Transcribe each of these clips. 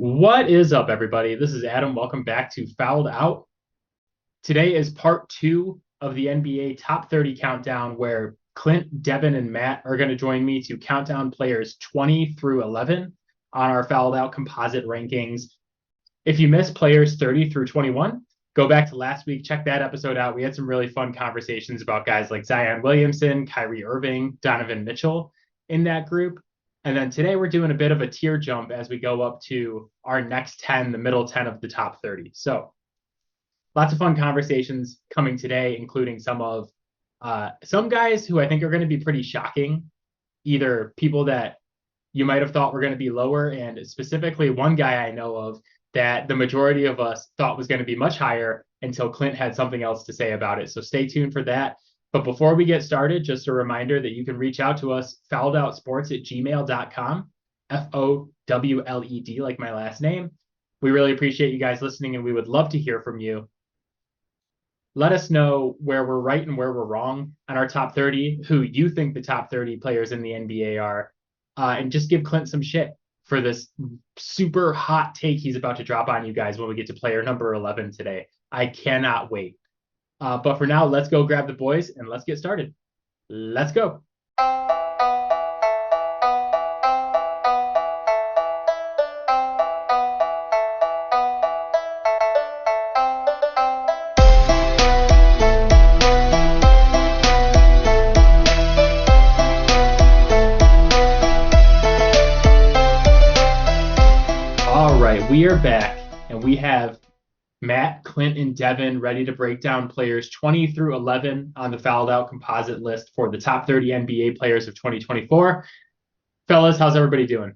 What is up, everybody? This is Adam. Welcome back to Fouled Out. Today is part two of the NBA Top 30 Countdown, where Clint, Devin, and Matt are going to join me to count down players 20 through 11 on our Fouled Out composite rankings. If you missed players 30 through 21, go back to last week, check that episode out. We had some really fun conversations about guys like Zion Williamson, Kyrie Irving, Donovan Mitchell in that group. And then today we're doing a bit of a tier jump as we go up to our next 10, the middle 10 of the top 30. So lots of fun conversations coming today, including some guys who I think are going to be pretty shocking, either people that you might have thought were going to be lower, and specifically one guy I know of that the majority of us thought was going to be much higher until Clint had something else to say about it. So stay tuned for that. But before we get started, just a reminder that you can reach out to us, fouledoutsports@gmail.com, FOWLED, like my last name. We really appreciate you guys listening, and we would love to hear from you. Let us know where we're right and where we're wrong on our top 30, who you think the top 30 players in the NBA are, and just give Clint some shit for this super hot take he's about to drop on you guys when we get to player number 11 today. I cannot wait. But for now, let's go grab the boys and let's get started. Let's go. All right, we are back and we have Matt, Clint, and Devin ready to break down players 20 through 11 on the Fouled Out composite list for the top 30 NBA players of 2024. Fellas, how's everybody doing?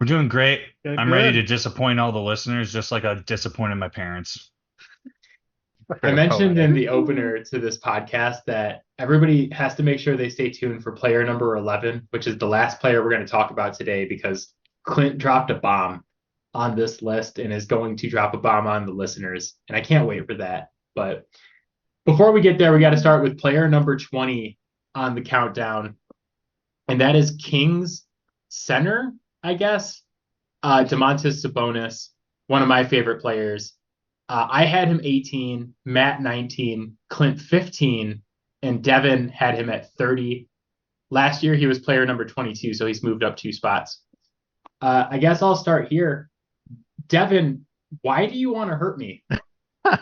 We're doing great. Good, I'm ready good. to disappoint all the listeners, just like I disappointed my parents. I mentioned in the opener to this podcast that everybody has to make sure they stay tuned for player number 11, which is the last player we're going to talk about today, because Clint dropped a bomb on this list and is going to drop a bomb on the listeners. And I can't wait for that. But before we get there, we got to start with player number 20 on the countdown. And that is Kings center, I guess. Domantas Sabonis, one of my favorite players. I had him 18, Matt 19, Clint 15, and Devin had him at 30. Last year, he was player number 22, so he's moved up 2 spots. I guess I'll start here. Devin, why do you want to hurt me? What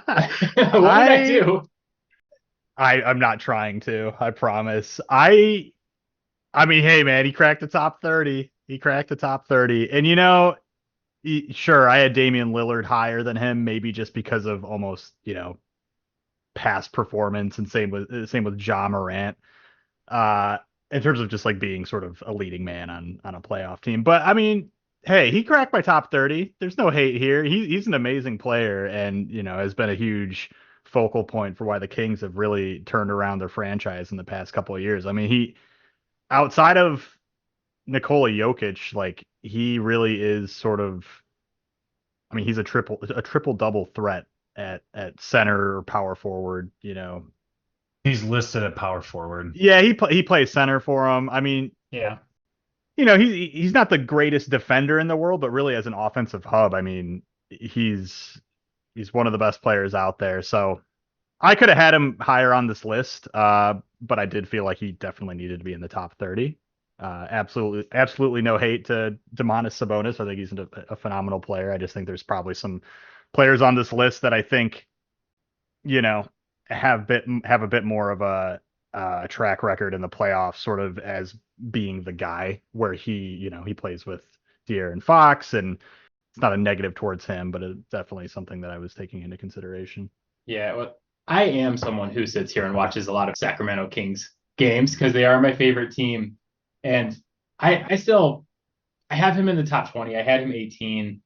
did I do? I'm not trying to, I promise. I mean, hey man, he cracked the top 30. He cracked the top 30. And sure, I had Damian Lillard higher than him, maybe just because of almost, past performance, and same with Ja Morant. In terms of just like being sort of a leading man on a playoff team. But I mean, hey, he cracked my top 30. There's no hate here. He's an amazing player, and has been a huge focal point for why the Kings have really turned around their franchise in the past couple of years. I mean, he outside of Nikola Jokic, like he really is sort of, I mean, he's a triple double threat at center or power forward. He's listed at power forward. Yeah, he plays center for him. I mean, Yeah. he's not the greatest defender in the world, but really as an offensive hub, I mean, he's one of the best players out there. So I could have had him higher on this list, but I did feel like he definitely needed to be in the top 30. Absolutely no hate to Domantas Sabonis. I think he's a phenomenal player. I just think there's probably some players on this list that I think, have a bit more of a track record in the playoffs, sort of as being the guy, where he plays with De'Aaron Fox, and it's not a negative towards him, but it's definitely something that I was taking into consideration. Yeah. Well, I am someone who sits here and watches a lot of Sacramento Kings games because they are my favorite team. And I have him in the top 20. I had him 18.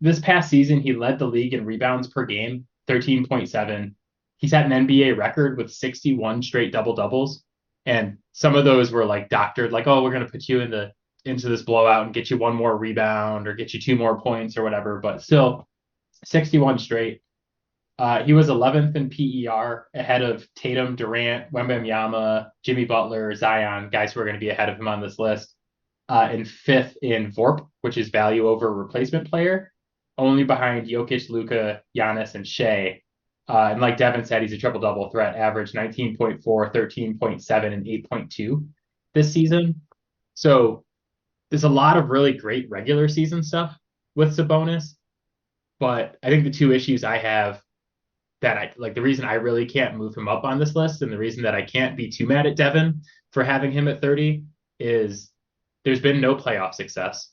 This past season, he led the league in rebounds per game, 13.7. He's had an NBA record with 61 straight double doubles. And some of those were like doctored, like, oh, we're going to put you into this blowout and get you one more rebound or get you 2 more points or whatever. But still, 61 straight. He was 11th in PER, ahead of Tatum, Durant, Wembanyama, Jimmy Butler, Zion, guys who are going to be ahead of him on this list. and fifth in VORP, which is value over replacement player, only behind Jokic, Luka, Giannis, and Shea. And like Devin said, he's a triple-double threat, average 19.4, 13.7, and 8.2 this season. So there's a lot of really great regular season stuff with Sabonis, but I think the two issues I have that I like, the reason I really can't move him up on this list and the reason that I can't be too mad at Devin for having him at 30 is there's been no playoff success.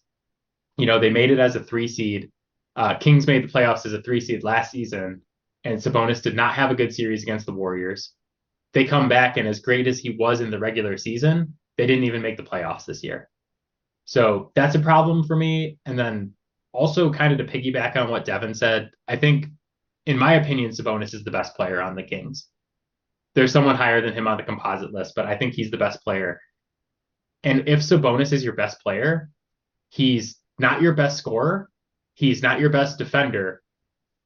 They made it as a 3 seed. Kings made the playoffs as a 3 seed last season, and Sabonis did not have a good series against the Warriors. They come back, and as great as he was in the regular season, they didn't even make the playoffs this year. So that's a problem for me. And then also kind of to piggyback on what Devin said, I think, in my opinion, Sabonis is the best player on the Kings. There's someone higher than him on the composite list, but I think he's the best player. And if Sabonis is your best player, he's not your best scorer. He's not your best defender,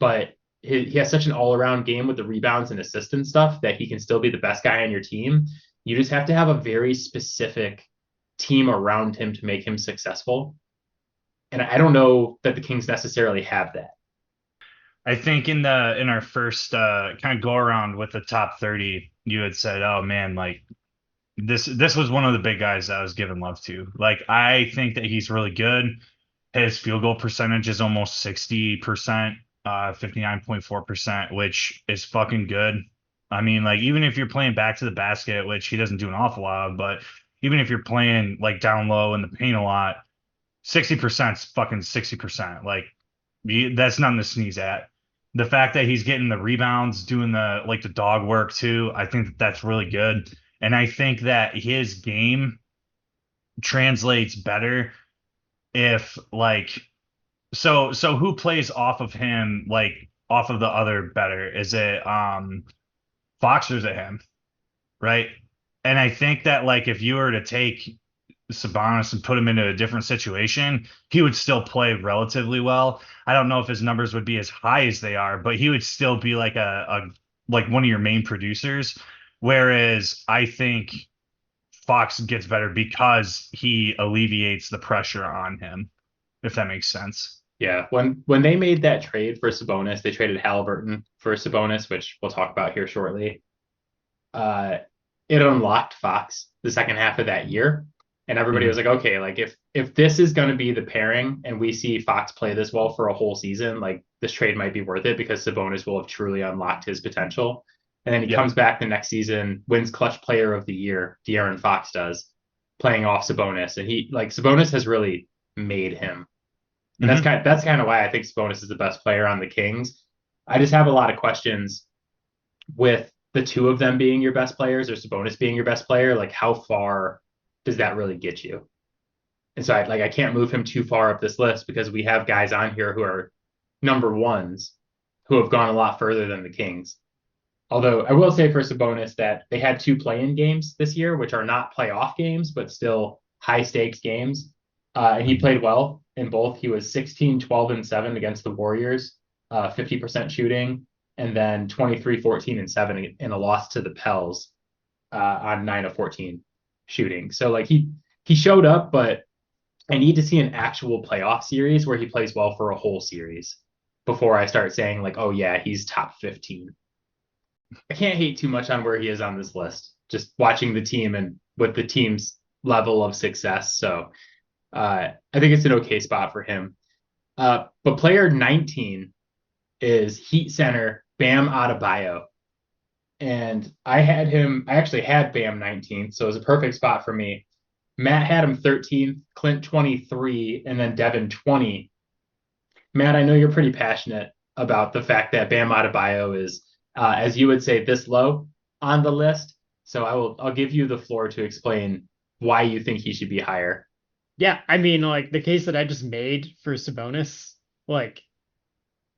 but he has such an all-around game with the rebounds and assists and stuff that he can still be the best guy on your team. You just have to have a very specific team around him to make him successful. And I don't know that the Kings necessarily have that. I think in our first kind of go around with the top 30, you had said, "Oh man, like this was one of the big guys that I was giving love to." Like I think that he's really good. His field goal percentage is almost 60%, 59.4%, which is fucking good. I mean, like even if you're playing back to the basket, which he doesn't do an awful lot of, but even if you're playing like down low in the paint a lot, 60% is fucking 60%. Like that's nothing to sneeze at. The fact that he's getting the rebounds, doing the dog work too, I think that's really good. And I think that his game translates better if so who plays off of him, like off of the other better? Is it Fox or is it him? Right? And I think that like if you were to take Sabonis and put him into a different situation, he would still play relatively well. I don't know if his numbers would be as high as they are, but he would still be like a like one of your main producers. Whereas I think Fox gets better because he alleviates the pressure on him, if that makes sense. Yeah, when they made that trade for Sabonis, they traded Haliburton for Sabonis, which we'll talk about here shortly. It unlocked Fox the second half of that year. And everybody was like, okay, like if this is going to be the pairing and we see Fox play this well for a whole season, like this trade might be worth it because Sabonis will have truly unlocked his potential. And then he comes back the next season, wins clutch player of the year, De'Aaron Fox does, playing off Sabonis. And Sabonis has really made him. And that's kind of why I think Sabonis is the best player on the Kings. I just have a lot of questions with the two of them being your best players or Sabonis being your best player. Like how far does that really get you? And so I can't move him too far up this list because we have guys on here who are number ones who have gone a lot further than the Kings. Although I will say for Sabonis that they had 2 play-in games this year, which are not playoff games, but still high stakes games. And he played well in both. He was 16, 12, and 7 against the Warriors, 50% shooting, and then 23, 14, and 7 in a loss to the Pels on 9 of 14 shooting. So like he showed up, but I need to see an actual playoff series where he plays well for a whole series before I start saying like, oh yeah, he's top 15. I can't hate too much on where he is on this list, just watching the team and with the team's level of success. So I think it's an okay spot for him. But player 19 is Heat center Bam Adebayo. And I actually had Bam 19th, so it was a perfect spot for me. Matt had him 13th, Clint 23, and then Devin 20. Matt, I know you're pretty passionate about the fact that Bam Adebayo is, as you would say, this low on the list. So I'll give you the floor to explain why you think he should be higher. Yeah, I mean, like the case that I just made for Sabonis, like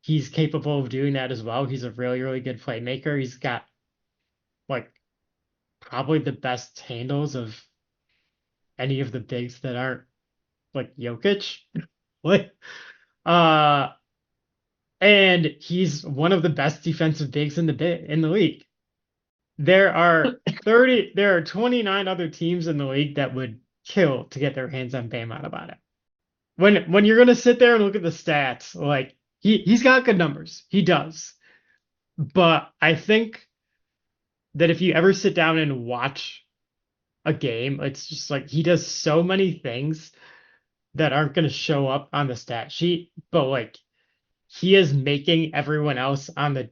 he's capable of doing that as well. He's a really, really good playmaker. He's got like probably the best handles of any of the bigs that aren't like Jokic. Like, and he's one of the best defensive bigs in the league. There are 29 other teams in the league that would kill to get their hands on Bam Adebayo. When you're gonna sit there and look at the stats, like he's got good numbers. He does. But I think that if you ever sit down and watch a game, it's just like he does so many things that aren't going to show up on the stat sheet, but like he is making everyone else on the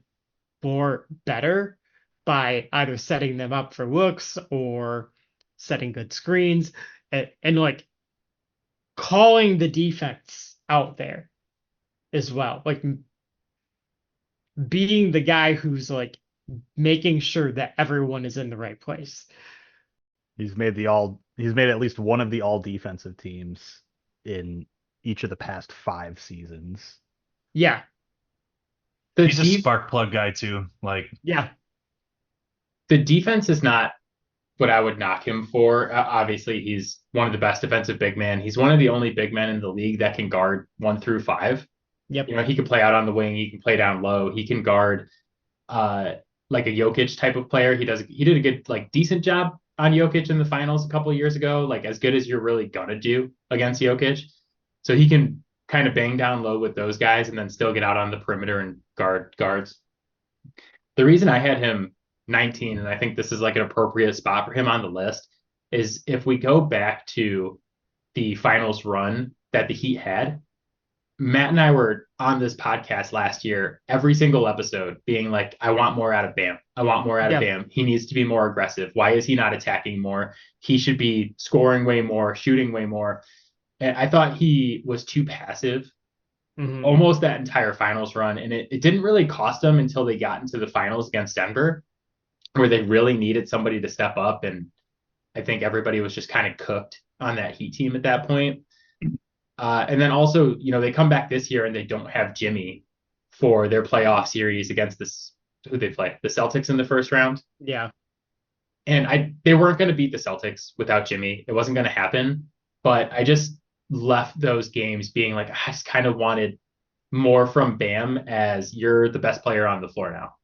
floor better by either setting them up for looks or setting good screens and like calling the defense out there as well. Like being the guy who's like making sure that everyone is in the right place. He's made at least one of the all defensive teams in each of the past 5 seasons. Yeah. He's a spark plug guy too. Like, yeah. The defense is not what I would knock him for. Obviously, he's one of the best defensive big men. He's one of the only big men in the league that can guard 1 through 5. Yep. You know, he can play out on the wing. He can play down low. He can guard like a Jokic type of player. He did a good, like, decent job on Jokic in the finals a couple of years ago, like as good as you're really gonna do against Jokic. So he can kind of bang down low with those guys and then still get out on the perimeter and guards. The reason I had him 19, and I think this is like an appropriate spot for him on the list, is if we go back to the finals run that the Heat had, Matt and I were on this podcast last year, every single episode being like, I want more out of Bam. I want more out of Bam. He needs to be more aggressive. Why is he not attacking more? He should be scoring way more, shooting way more. And I thought he was too passive almost that entire finals run. And it didn't really cost them until they got into the finals against Denver, where they really needed somebody to step up. And I think everybody was just kind of cooked on that Heat team at that point. And then also, you know, they come back this year and they don't have Jimmy for their playoff series against who they play, the Celtics in the first round. Yeah. And they weren't going to beat the Celtics without Jimmy. It wasn't going to happen. But I just left those games being like, I just kind of wanted more from Bam as you're the best player on the floor now,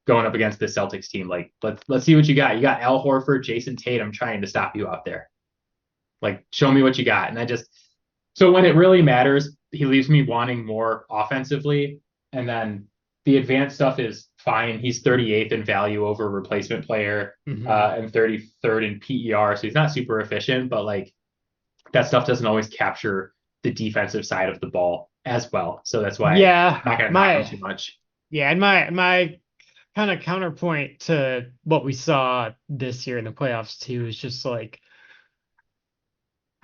going up against the Celtics team. Like, let's see what you got. You got Al Horford, Jason Tatum trying to stop you out there. Like, show me what you got. And so when it really matters, he leaves me wanting more offensively. And then the advanced stuff is fine. He's 38th in value over replacement player and 33rd in PER. So he's not super efficient, but like that stuff doesn't always capture the defensive side of the ball as well. So that's why I'm not going to knock him too much. Yeah. And my kind of counterpoint to what we saw this year in the playoffs too is just like,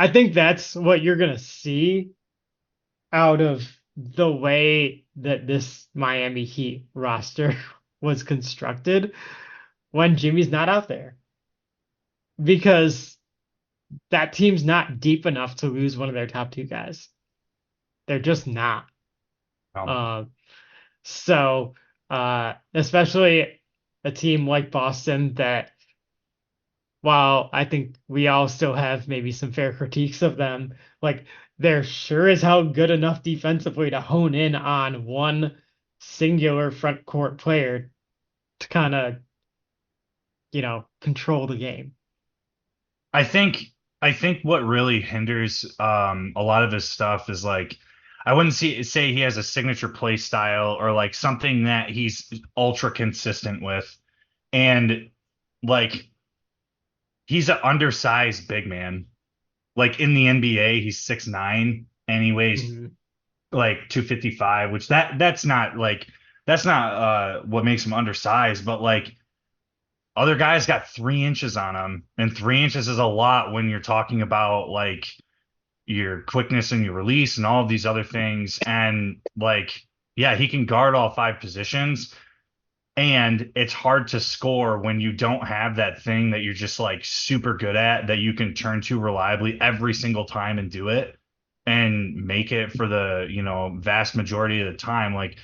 I think that's what you're going to see out of the way that this Miami Heat roster was constructed when Jimmy's not out there. Because that team's not deep enough to lose one of their top 2 guys. They're just not. So, especially a team like Boston that, while I think we all still have maybe some fair critiques of them, like they're sure as hell good enough defensively to hone in on one singular front court player to kind of, you know, control the game. I think what really hinders a lot of his stuff is like, I wouldn't say he has a signature play style or like something that he's ultra consistent with. And like, he's an undersized big man. Like in the NBA, he's 6'9", and he weighs like 255, which that's not what makes him undersized, but like other guys got 3 inches on him, and 3 inches is a lot when you're talking about like your quickness and your release and all of these other things. And like, yeah, he can guard all 5 positions. And it's hard to score when you don't have that thing that you're just like super good at that you can turn to reliably every single time and do it and make it for the, you know, vast majority of the time. Like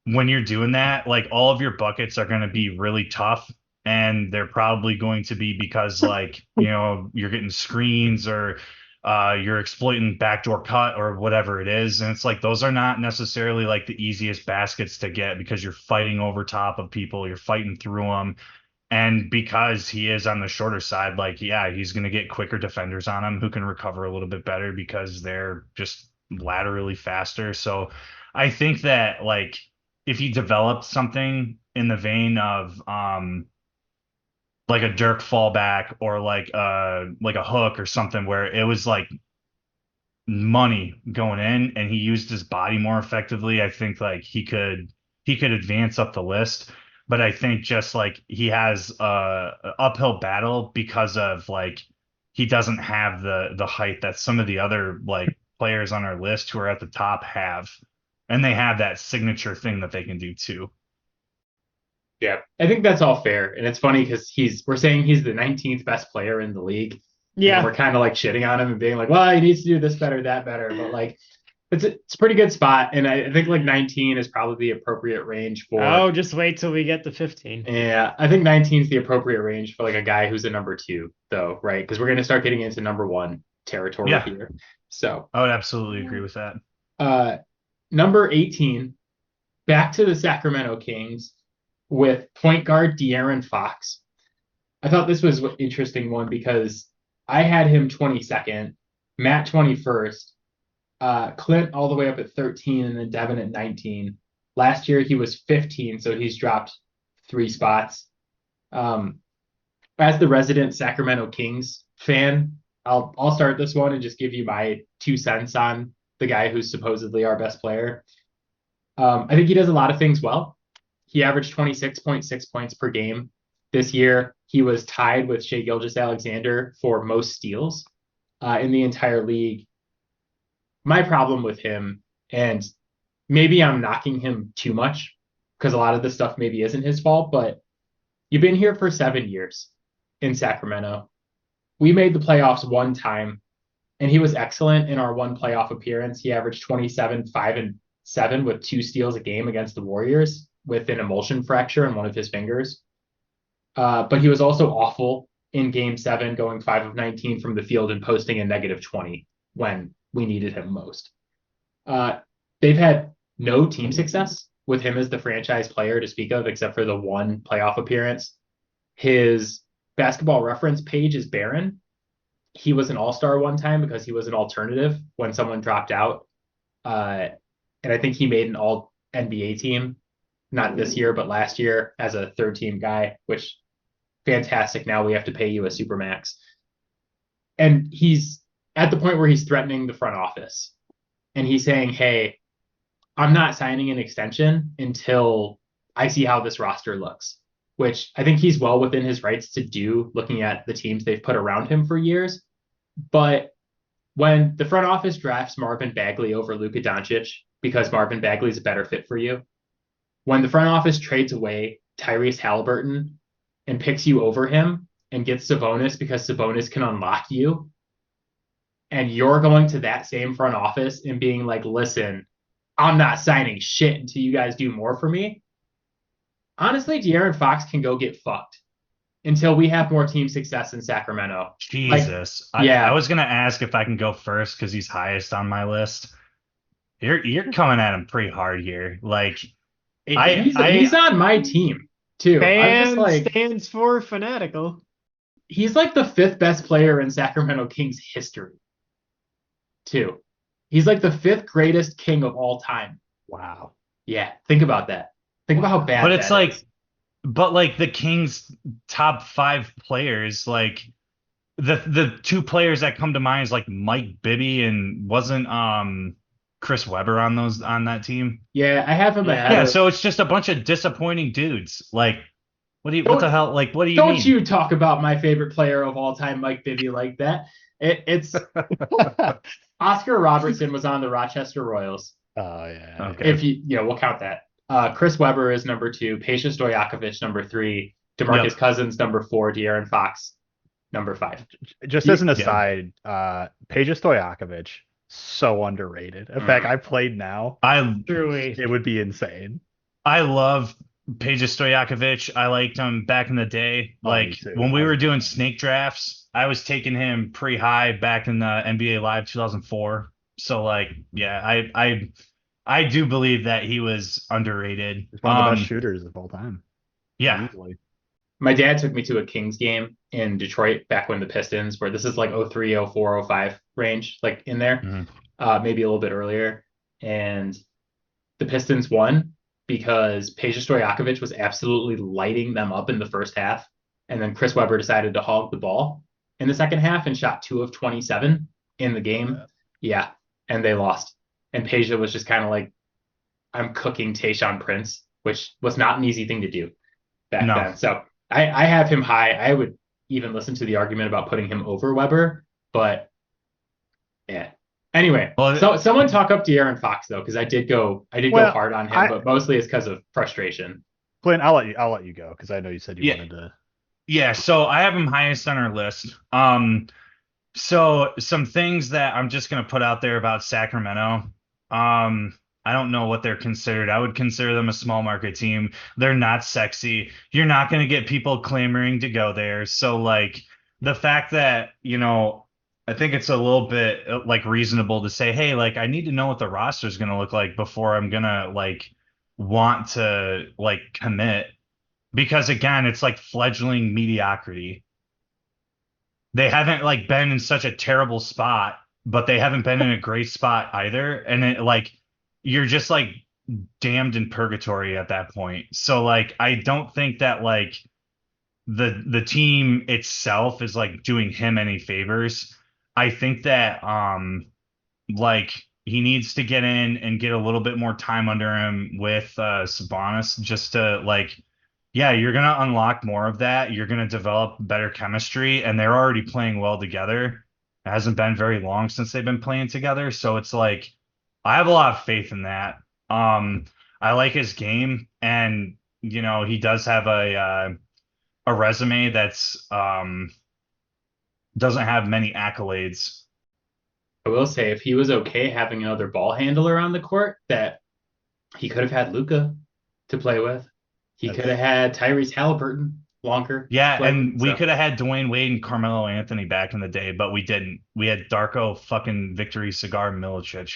when you're doing that, like all of your buckets are going to be really tough, and they're probably going to be because like, you know, you're getting screens or you're exploiting backdoor cut or whatever it is. And it's like, those are not necessarily like the easiest baskets to get because you're fighting over top of people, you're fighting through them. And because he is on the shorter side, like, yeah, he's going to get quicker defenders on him who can recover a little bit better because they're just laterally faster. So I think that, like, if he developed something in the vein of like a Dirk fallback or like a hook or something where it was like money going in and he used his body more effectively, I think like he could advance up the list. But I think just like he has a uphill battle because of like he doesn't have the height that some of the other like players on our list who are at the top have. And they have that signature thing that they can do too. Yeah, I think that's all fair. And it's funny because we're saying he's the 19th best player in the league. And we're Yeah. kind of like shitting on him and being like, well, he needs to do this better, that better. But like, it's a pretty good spot. And I think like 19 is probably the appropriate range Oh, for, just wait till we get to 15. yeah, I think 19 is the appropriate range for like a guy who's a number two, though, right? Because we're going to start getting into number one territory Yeah, here. So, I would absolutely agree with that. uh, number 18, back to the Sacramento Kings with point guard De'Aaron Fox. I thought this was an interesting one because I had him 22nd, Matt 21st, Clint all the way up at 13, and then Devin at 19. Last year he was 15, so he's dropped 3 spots. Um, as the resident Sacramento Kings fan, I'll start this one and just give you my 2 cents on the guy who's supposedly our best player. I think he does a lot of things well. He averaged 26.6 points per game this year. He was tied with Shai Gilgeous-Alexander for most steals in the entire league. My problem with him, and maybe I'm knocking him too much because a lot of this stuff maybe isn't his fault, but you've been here for 7 years in Sacramento. We made the playoffs one time, and he was excellent in our one playoff appearance. He averaged 27, 5, and 7 with 2 steals a game against the Warriors with an emulsion fracture in one of his fingers. But he was also awful in game 7, going 5 of 19 from the field and posting a negative 20 when we needed him most. They've had no team success with him as the franchise player to speak of, except for the one playoff appearance. His basketball reference page is barren. He was an all-star one time because he was an alternative when someone dropped out. And I think he made an all NBA team, not this year, but last year as a third team guy, which fantastic. Now we have to pay you a supermax. And he's at the point where he's threatening the front office and he's saying, hey, I'm not signing an extension until I see how this roster looks, which I think he's well within his rights to do looking at the teams they've put around him for years. But when the front office drafts Marvin Bagley over Luka Doncic because Marvin Bagley is a better fit for you, when the front office trades away Tyrese Haliburton and picks you over him and gets Sabonis because Sabonis can unlock you, and you're going to that same front office and being like, listen, I'm not signing shit until you guys do more for me. Honestly, De'Aaron Fox can go get fucked until we have more team success in Sacramento. Jesus. Yeah. I was gonna ask if I can go first because he's highest on my list. You're coming at him pretty hard here. Like He's on my team too. I'm just Fan like, stands for fanatical. he's like the 5th best player in Sacramento Kings history too. He's like the 5th greatest king of all time. Wow. Yeah, think about that. Think about how bad. But it's that like, is. but like the Kings' top 5 players, like the 2 players that come to mind is like Mike Bibby and wasn't Chris Webber on that team. Yeah, I have him ahead. Yeah, of, so it's just a bunch of disappointing dudes. Like, what Don't- the hell? Like, what do you Don't mean? you talk about my favorite player of all time, Mike Bibby, like that. It's Oscar Robertson was on the Rochester Royals. Oh yeah. Okay. If we'll count that. Chris Webber is number 2, Peja Stojakovic number 3, DeMarcus Yep. Cousins number 4, De'Aaron Fox number 5. Just as an aside, Peja Stojakovic, so underrated. In fact, I played now, Truly. it would be insane. I love Peja Stojakovic. I liked him back in the day. Oh, me Like too. when we were doing snake drafts, I was taking him pretty high back in the NBA Live 2004. So like, yeah, I do believe that he was underrated. He's one of the best shooters of all time. Yeah. Easily. my dad took me to a Kings game in Detroit back when the Pistons were, this is like 03, 04, 05 range, like in there, Mhm. maybe a little bit earlier. And the Pistons won because Peja Stojakovic was absolutely lighting them up in the first half. And then Chris Webber decided to hog the ball in the second half and shot 2 of 27 in the game. Yeah. And they lost. And Peja was just kind of like, I'm cooking Tayshaun Prince, which was not an easy thing to do back No. then. So I have him high. I would even listen to the argument about putting him over Weber, but yeah. Anyway, Well, so someone talk up De'Aaron Fox though, because I did go Well, hard on him, but mostly it's because of frustration. Clint, I'll let you go because I know you said you Yeah. wanted to. Yeah, so I have him highest on our list. So some things that I'm just gonna put out there about Sacramento. I don't know what they're considered. I would consider them a small market team. They're not sexy. You're not gonna get people clamoring to go there. So like the fact that, I think it's a little bit like reasonable to say, hey, like I need to know what the roster is gonna look like before I'm gonna like want to like commit. Because again, it's like fledgling mediocrity. They haven't like been in such a terrible spot, but they haven't been in a great spot either. And it like you're just like damned in purgatory at that point. So like I don't think that like the team itself is like doing him any favors. I think that like he needs to get in and get a little bit more time under him with Sabonis just to like yeah, you're gonna unlock more of that. You're gonna develop better chemistry, and they're already playing well together. It hasn't been very long since they've been playing together, so it's like I have a lot of faith in that. I like his game, and he does have a resume that's doesn't have many accolades. I will say if he was okay having another ball handler on the court, that he could have had Luca to play with. He could have had Tyrese Haliburton longer. Yeah, play and with, we so. could have had Dwayne Wade and Carmelo Anthony back in the day, but we didn't. We had Darko fucking Victory Cigar Milicic.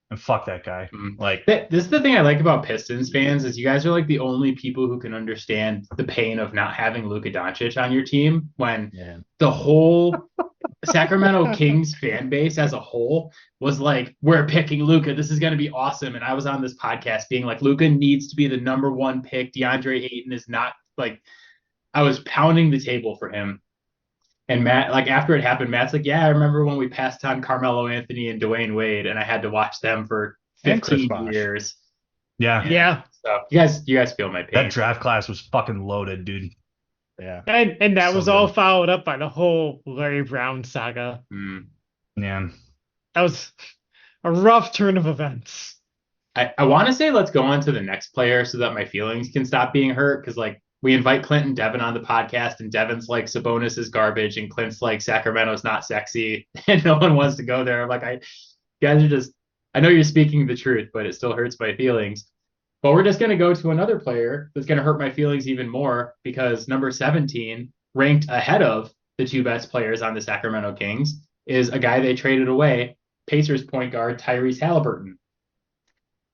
And fuck that guy. Like This is the thing I like about Pistons fans is you guys are like the only people who can understand the pain of not having Luka Doncic on your team when the whole Sacramento Kings fan base as a whole was like, we're picking Luka. This is going to be awesome. And I was on this podcast being like, Luka needs to be the number one pick. DeAndre Ayton is not like, I was pounding the table for him. And Matt, like after it happened, Matt's like, yeah, I remember when we passed on Carmelo Anthony and Dwayne Wade, and I had to watch them for 15 years. Yeah. Yeah. So you guys feel my pain. That draft class was fucking loaded, dude. Yeah. And that So was all followed up by the whole Larry Brown saga. Yeah. That was a rough turn of events. I want to say let's go on to the next player so that my feelings can stop being hurt because like we invite Clint and Devin on the podcast and Devin's like Sabonis is garbage and Clint's like Sacramento's not sexy and no one wants to go there. I'm like, you guys are just, I know you're speaking the truth, but it still hurts my feelings. But we're just going to go to another player that's going to hurt my feelings even more because number 17, ranked ahead of the two best players on the Sacramento Kings, is a guy they traded away, Pacers point guard Tyrese Haliburton.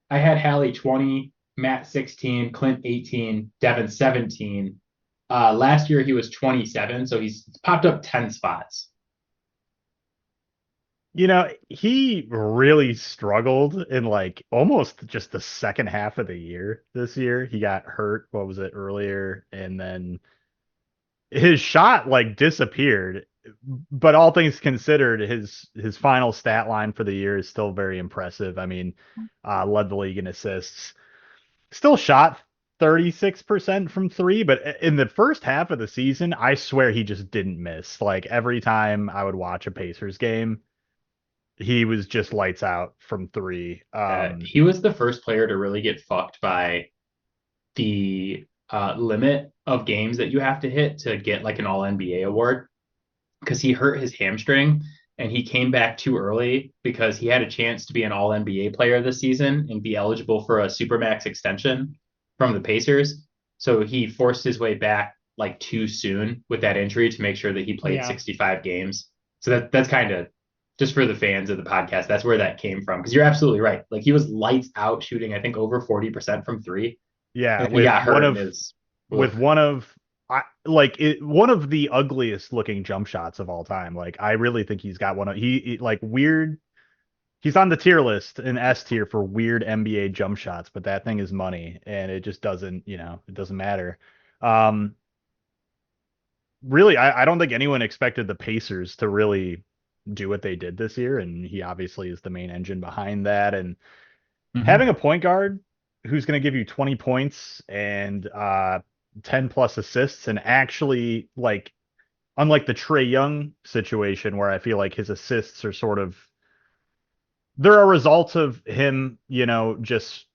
I had Hallie 20, Matt 16, Clint 18, Devin 17. Last year he was 27, so he's popped up 10 spots. He really struggled in like almost just the second half of the year this year. He got hurt, what was it, earlier, and then his shot like disappeared. But all things considered, his final stat line for the year is still very impressive. I mean, led the league in assists. Still shot 36% from three, but in the first half of the season, I swear he just didn't miss. Like every time I would watch a Pacers game, he was just lights out from three. He was the first player to really get fucked by the limit of games that you have to hit to get like an all NBA award because he hurt his hamstring and he came back too early because he had a chance to be an all NBA player this season and be eligible for a supermax extension from the Pacers. So he forced his way back like too soon with that injury to make sure that he played 65 games. So that's kind of just for the fans of the podcast. That's where that came from. Cause you're absolutely right. Like he was lights out shooting, I think over 40% from three. Yeah. He got hurt. like one of the ugliest looking jump shots of all time. Like I really think he's got one of like weird. He's on the tier list in S tier for weird NBA jump shots, but that thing is money and it just doesn't, it doesn't matter. Um, really, I don't think anyone expected the Pacers to really do what they did this year, and he obviously is the main engine behind that. And having a point guard who's going to give you 20 points and 10 plus assists, and actually, like, unlike the Trae Young situation where I feel like his assists are sort of, they're a result of him, just,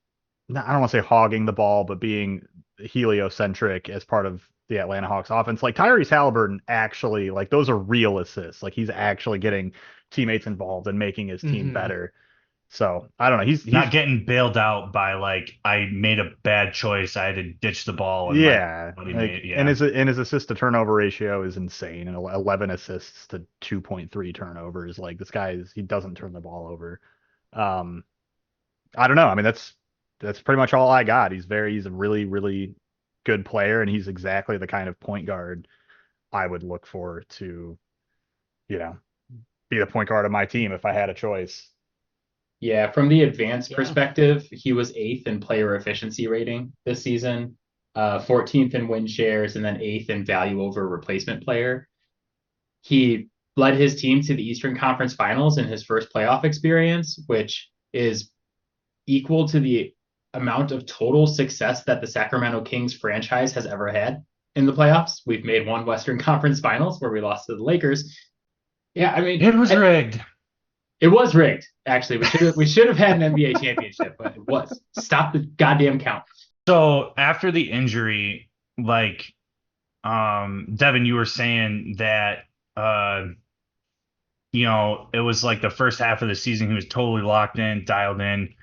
I don't want to say hogging the ball, but being heliocentric as part of the Atlanta Hawks offense. Like Tyrese Haliburton actually, like, those are real assists. Like he's actually getting teammates involved and making his team better. So I don't know. He's not getting bailed out by like I made a bad choice. I had to ditch the ball. And and his assist to turnover ratio is insane. And 11 assists to 2.3 turnovers. Like this guy he doesn't turn the ball over. I don't know. I mean, that's pretty much all I got. He's a really, really good player, and he's exactly the kind of point guard I would look for to, be the point guard of my team if I had a choice. Yeah, from the advanced perspective, he was 8th in player efficiency rating this season, 14th in win shares, and then 8th in value over replacement player. He led his team to the Eastern Conference Finals in his first playoff experience, which is equal to the amount of total success that the Sacramento Kings franchise has ever had in the playoffs. We've made one Western Conference Finals where we lost to the Lakers. Yeah, I mean, it was rigged. It was rigged. Actually, we should have had an NBA championship, but it was. Stop the goddamn count. So after the injury, like, Devin, you were saying that, it was like the first half of the season he was totally locked in, dialed in.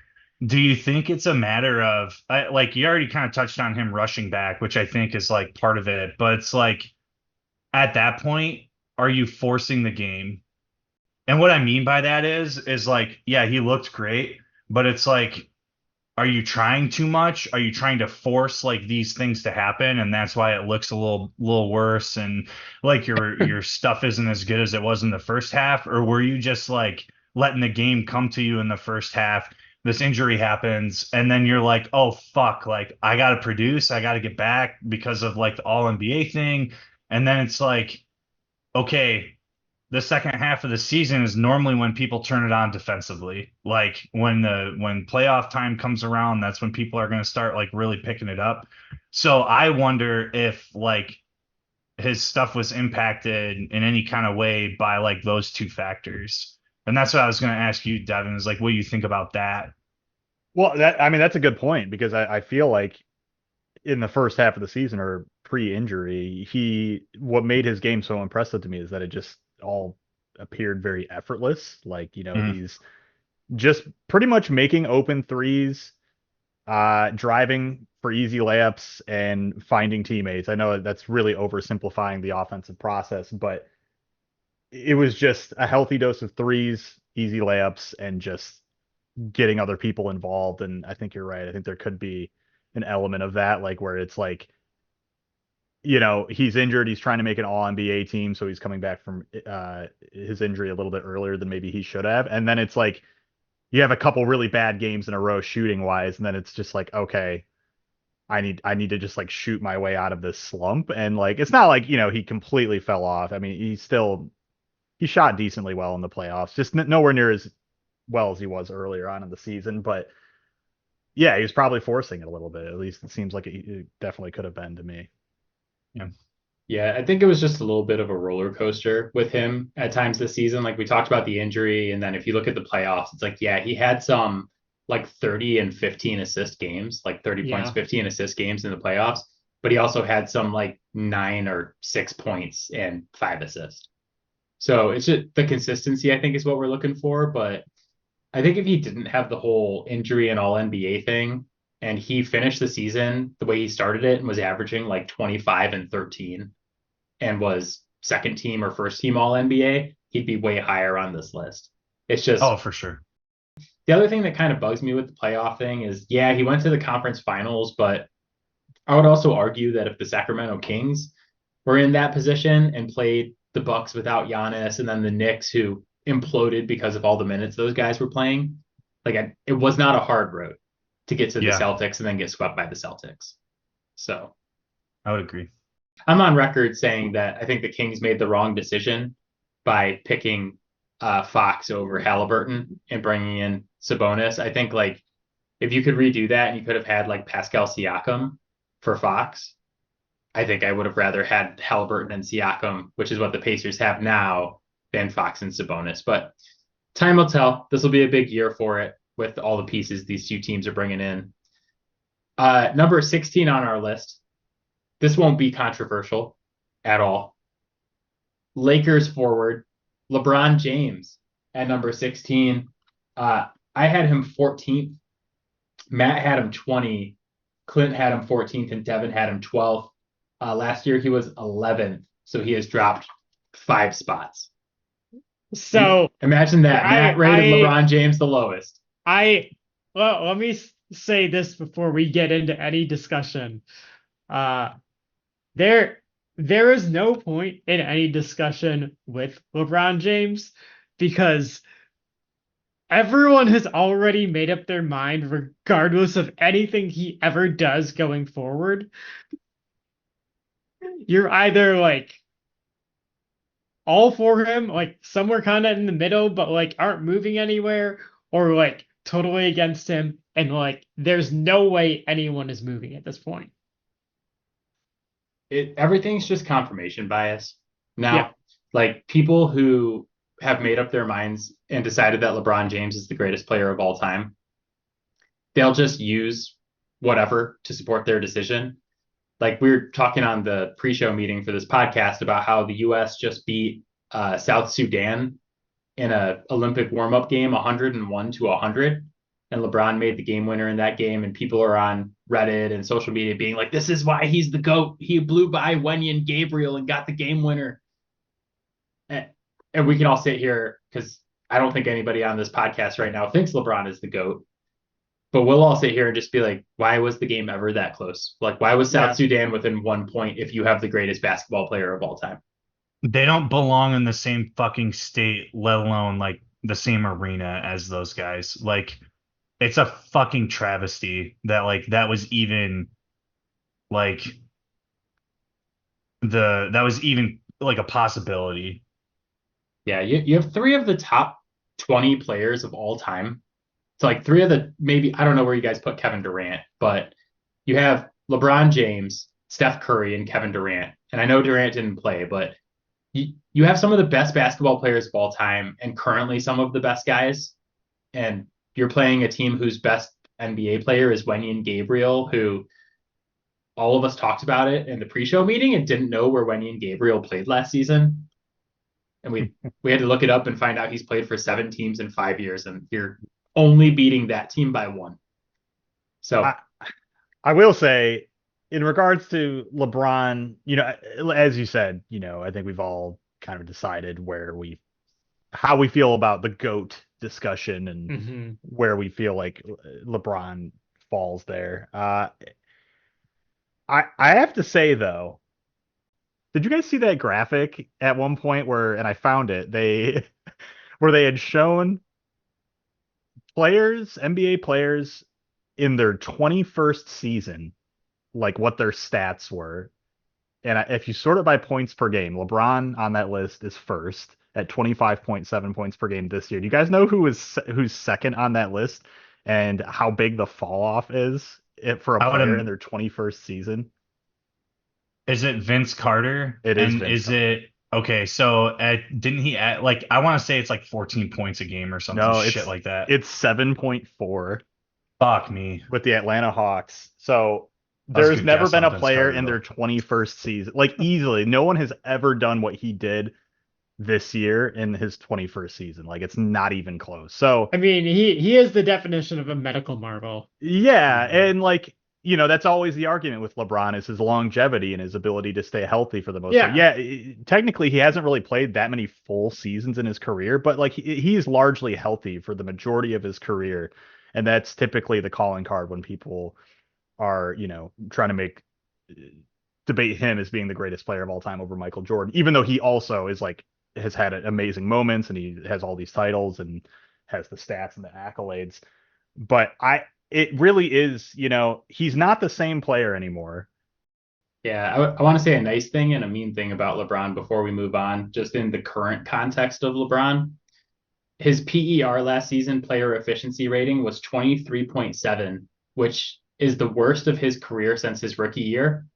Do you think it's a matter of, like, you already kind of touched on him rushing back, which I think is like part of it, but it's like at that point, are you forcing the game? And what I mean by that is like, yeah, he looked great, but it's like, are you trying too much? Are you trying to force like these things to happen? And that's why it looks a little worse. And like your stuff isn't as good as it was in the first half. Or were you just like letting the game come to you in the first half? This injury happens, and then you're like, oh fuck, like I gotta produce, I gotta get back because of like the all NBA thing. And then it's like, okay, the second half of the season is normally when people turn it on defensively. Like when playoff time comes around, that's when people are going to start like really picking it up. So I wonder if like his stuff was impacted in any kind of way by like those two factors. And that's what I was going to ask you, Devin, is like, what do you think about that? Well, that's a good point, because I feel like in the first half of the season or pre-injury, what made his game so impressive to me is that it just all appeared very effortless. Like, he's just pretty much making open threes, driving for easy layups and finding teammates. I know that's really oversimplifying the offensive process, but it was just a healthy dose of threes, easy layups, and just getting other people involved. And I think you're right. I think there could be an element of that, like where it's like, he's injured. He's trying to make an all NBA team. So he's coming back from his injury a little bit earlier than maybe he should have. And then it's like, you have a couple really bad games in a row shooting wise. And then it's just like, okay, I need to just like shoot my way out of this slump. And like, it's not like, he completely fell off. I mean, he shot decently well in the playoffs, just nowhere near as well as he was earlier on in the season. But yeah, he was probably forcing it a little bit. At least it seems like it definitely could have been to me. Yeah, I think it was just a little bit of a roller coaster with him at times this season. Like we talked about the injury, and then if you look at the playoffs, it's like, yeah, he had some like 30 and 15 assist games, like 30 points, 15 assist games in the playoffs, but he also had some like 9 or 6 points and 5 assists. So it's just the consistency, I think, is what we're looking for. But I think if he didn't have the whole injury and all NBA thing, and he finished the season the way he started it and was averaging like 25 and 13 and was second team or first team all NBA, he'd be way higher on this list. It's just, oh, for sure. The other thing that kind of bugs me with the playoff thing is, yeah, he went to the conference finals, but I would also argue that if the Sacramento Kings were in that position and played the Bucks without Giannis, and then the Knicks who imploded because of all the minutes those guys were playing. It was not a hard road to get to the Yeah. Celtics and then get swept by the Celtics. So I would agree. I'm on record saying that I think the Kings made the wrong decision by picking Fox over Haliburton and bringing in Sabonis. I think if you could redo that and you could have had Pascal Siakam for Fox, I think I would have rather had Haliburton and Siakam, which is what the Pacers have now, than Fox and Sabonis. But time will tell. This will be a big year for it with all the pieces these two teams are bringing in. Number 16 on our list. This won't be controversial at all. Lakers forward, LeBron James at number 16. I had him 14th. Matt had him 20. Clint had him 14th, and Devin had him 12th. Last year he was 11th, so he has dropped 5 spots. So imagine that. Matt rated LeBron James the lowest. Well, let me say this before we get into any discussion. There is no point in any discussion with LeBron James because everyone has already made up their mind regardless of anything he ever does going forward. You're either all for him, somewhere kind of in the middle, but aren't moving anywhere, or totally against him, and there's no way anyone is moving at this point. Everything's just confirmation bias. Now, people who have made up their minds and decided that LeBron James is the greatest player of all time, they'll just use whatever to support their decision. We were talking on the pre-show meeting for this podcast about how the U.S. just beat South Sudan in a Olympic warm-up game 101-100, and LeBron made the game winner in that game, and people are on Reddit and social media being like, this is why he's the GOAT. He blew by Wenyen Gabriel and got the game winner. And we can all sit here because I don't think anybody on this podcast right now thinks LeBron is the GOAT. But we'll all sit here and just be like, why was the game ever that close? Why was South Sudan within 1 point if you have the greatest basketball player of all time? They don't belong in the same fucking state, let alone the same arena as those guys. It's a fucking travesty that that was even a possibility. Yeah, you have 3 of the top 20 players of all time. So 3 of the, maybe, I don't know where you guys put Kevin Durant, but you have LeBron James, Steph Curry, and Kevin Durant. And I know Durant didn't play, but you have some of the best basketball players of all time and currently some of the best guys. And you're playing a team whose best NBA player is Wenyen Gabriel, who all of us talked about it in the pre-show meeting and didn't know where Wenyen Gabriel played last season. And we had to look it up and find out he's played for 7 teams in 5 years, and you're only beating that team by 1. So I will say, in regards to LeBron, as you said, I think we've all kind of decided how we feel about the GOAT discussion and where we feel like LeBron falls there. I have to say though, did you guys see that graphic at one point and I found it, where they had shown NBA players in their 21st season, what their stats were. And if you sort it by points per game, LeBron on that list is first at 25.7 points per game this year. Do you guys know who's second on that list and how big the fall off is for a player in their 21st season? Is it Vince Carter? It is. And Vince is Carter. it okay? So didn't he add I want to say it's 14 points a game or something shit like that? It's 7.4. Fuck me. With the Atlanta Hawks. So there's never been a player in their 21st season, easily. No one has ever done what he did this year in his 21st season. It's not even close. So I mean, he is the definition of a medical marvel. Yeah, and that's always the argument with LeBron is his longevity and his ability to stay healthy for the most part. Yeah, technically he hasn't really played that many full seasons in his career, but he's largely healthy for the majority of his career. And that's typically the calling card when people are, trying to make debate him as being the greatest player of all time over Michael Jordan, even though he also is like has had amazing moments and he has all these titles and has the stats and the accolades. But it really is, he's not the same player anymore. Yeah, I want to say a nice thing and a mean thing about LeBron before we move on, just in the current context of LeBron. His PER last season, player efficiency rating, was 23.7, which is the worst of his career since his rookie year,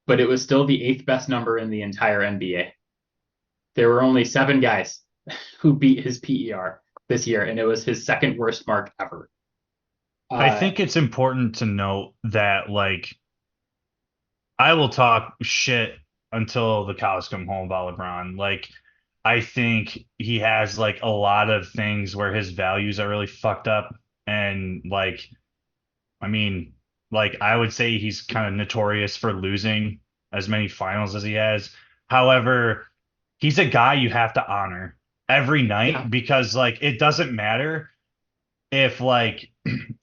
but it was still the 8th best number in the entire NBA. There were only 7 guys who beat his PER this year, and it was his second worst mark ever. I think it's important to note that, like, I will talk shit until the cows come home about LeBron. Like, I think he has like a lot of things where his values are really fucked up. And like, I mean, like I would say he's kind of notorious for losing as many finals as he has. However, he's a guy you have to honor every night because like it doesn't matter if like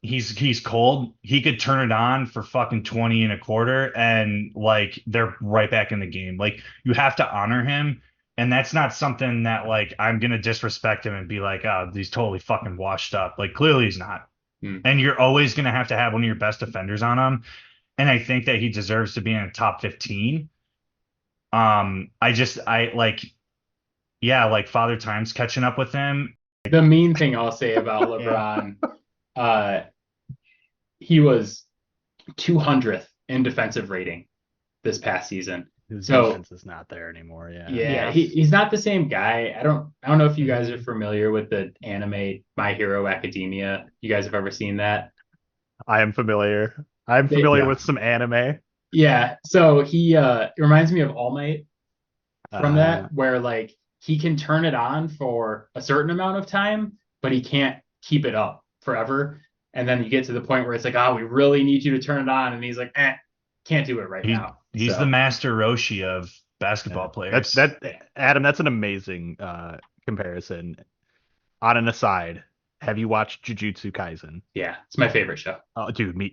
he's cold, he could turn it on for fucking 20 and a quarter and like they're right back in the game. Like you have to honor him. And that's not something that like I'm gonna disrespect him and be like, oh, he's totally fucking washed up. Like clearly he's not. And you're always gonna have to have one of your best defenders on him. And I think that he deserves to be in a top 15. I like, yeah, like Father Time's catching up with him. The mean thing I'll say about LeBron, he was 200th in defensive rating this past season. His defense is not there anymore. Yeah. He's not the same guy. I don't know if you guys are familiar with the anime My Hero Academia. You guys have ever seen that? I am familiar. I'm familiar with some anime. Yeah. So he it reminds me of All Might from that, where like he can turn it on for a certain amount of time, but he can't keep it up forever. And then you get to the point where it's like, oh, we really need you to turn it on. And he's like, can't do it right now. He's the master Roshi of basketball players. Adam, that's an amazing comparison. On an aside, have you watched Jujutsu Kaisen? Yeah, it's my favorite show. Oh, dude, my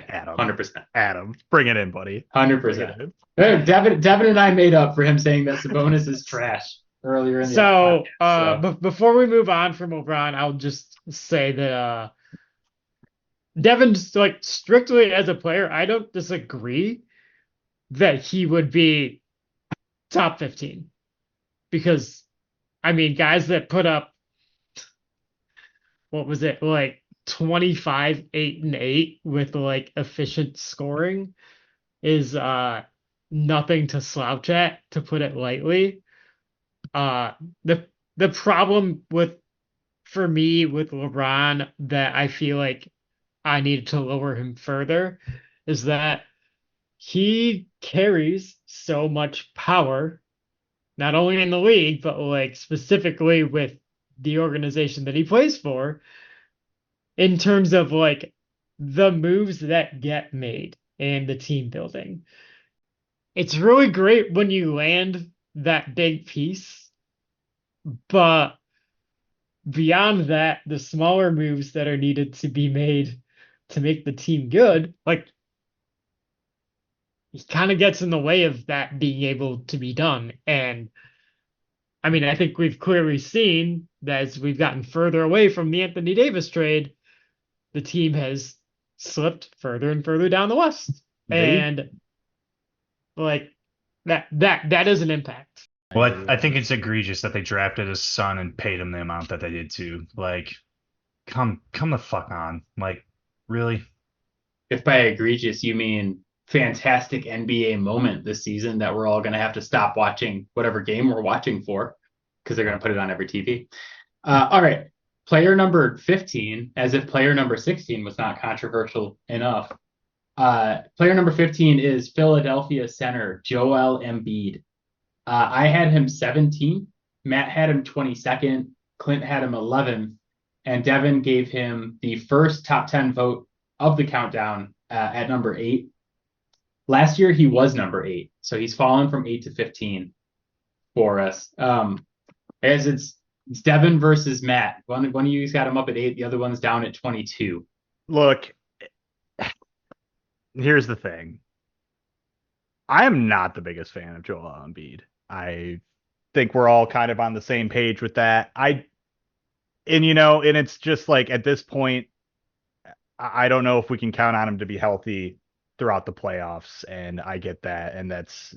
Adam. 100%. Adam, bring it in, buddy. 100%. Devin and I made up for him saying that Sabonis is trash earlier in the podcast. Before we move on from LeBron, I'll just say that Devin's like strictly as a player, I don't disagree that he would be top 15 because I mean guys that put up what was it like 25 8 and 8 with like efficient scoring is nothing to slouch at, to put it lightly. The problem for me with LeBron that I feel like I needed to lower him further is that he carries so much power, not only in the league, but like specifically with the organization that he plays for, in terms of like the moves that get made and the team building. It's really great when you land that big piece, but beyond that, the smaller moves that are needed to be made to make the team good, like he kind of gets in the way of that being able to be done. And I mean, I think we've clearly seen that as we've gotten further away from the Anthony Davis trade, the team has slipped further and further down the West. And like that is an impact. Well, I think it's egregious that they drafted his son and paid him the amount that they did too. Like, come the fuck on. Like, really? If by egregious you mean fantastic NBA moment this season that we're all going to have to stop watching whatever game we're watching for because they're going to put it on every TV. All right. Player number 15, as if player number 16 was not controversial enough. Player number 15 is Philadelphia center Joel Embiid. I had him 17th. Matt had him 22nd. Clint had him 11th. And Devin gave him the first top 10 vote of the countdown at number 8. Last year, he was number 8. So he's fallen from 8 to 15 for us. As it's Devin versus Matt. One of you's got him up at 8. The other one's down at 22. Look, here's the thing. I am not the biggest fan of Joel Embiid. I think we're all kind of on the same page with that. And it's just like at this point, I don't know if we can count on him to be healthy throughout the playoffs. And I get that. And that's,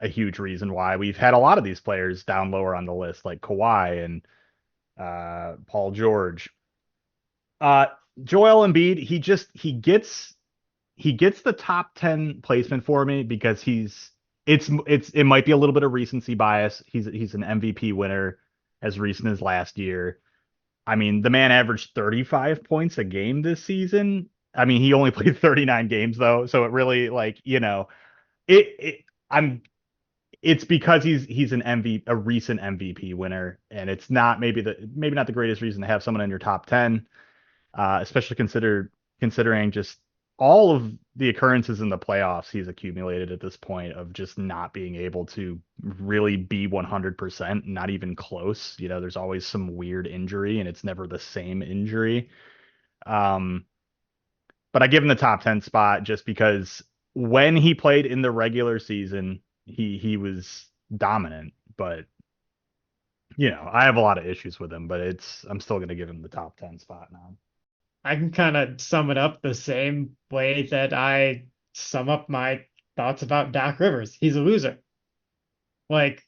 a huge reason why we've had a lot of these players down lower on the list, like Kawhi and Paul George. Uh, Joel Embiid, he gets the top 10 placement for me because it might be a little bit of recency bias. He's an MVP winner as recent as last year. I mean, the man averaged 35 points a game this season. I mean, he only played 39 games though, so it really I'm it's because he's a recent MVP winner, and it's not maybe not the greatest reason to have someone in your top 10, especially considering just all of the occurrences in the playoffs he's accumulated at this point of just not being able to really be 100%, not even close. There's always some weird injury, and it's never the same injury. But I give him the top 10 spot just because when he played in the regular season, he was dominant. But I have a lot of issues with him, but I'm still going to give him the top 10 spot now. I can kind of sum it up the same way that I sum up my thoughts about Doc Rivers. He's a loser. Like,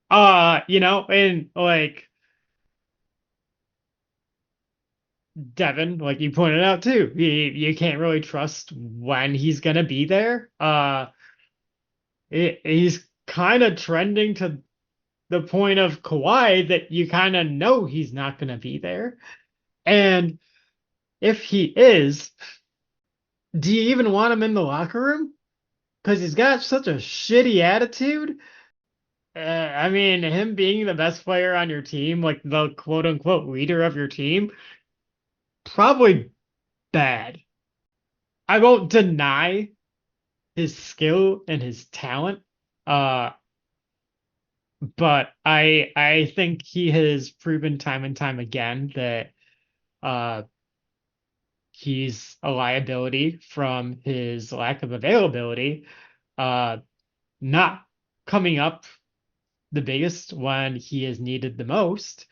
and like Devin, like you pointed out too, you can't really trust when he's gonna be there. He's kind of trending to the point of Kawhi that you kind of know he's not gonna be there. And if he is, do you even want him in the locker room? Because he's got such a shitty attitude. I mean, him being the best player on your team, like the quote unquote leader of your team, probably bad. I won't deny his skill and his talent. But I think he has proven time and time again that he's a liability from his lack of availability, not coming up the biggest when he is needed the most.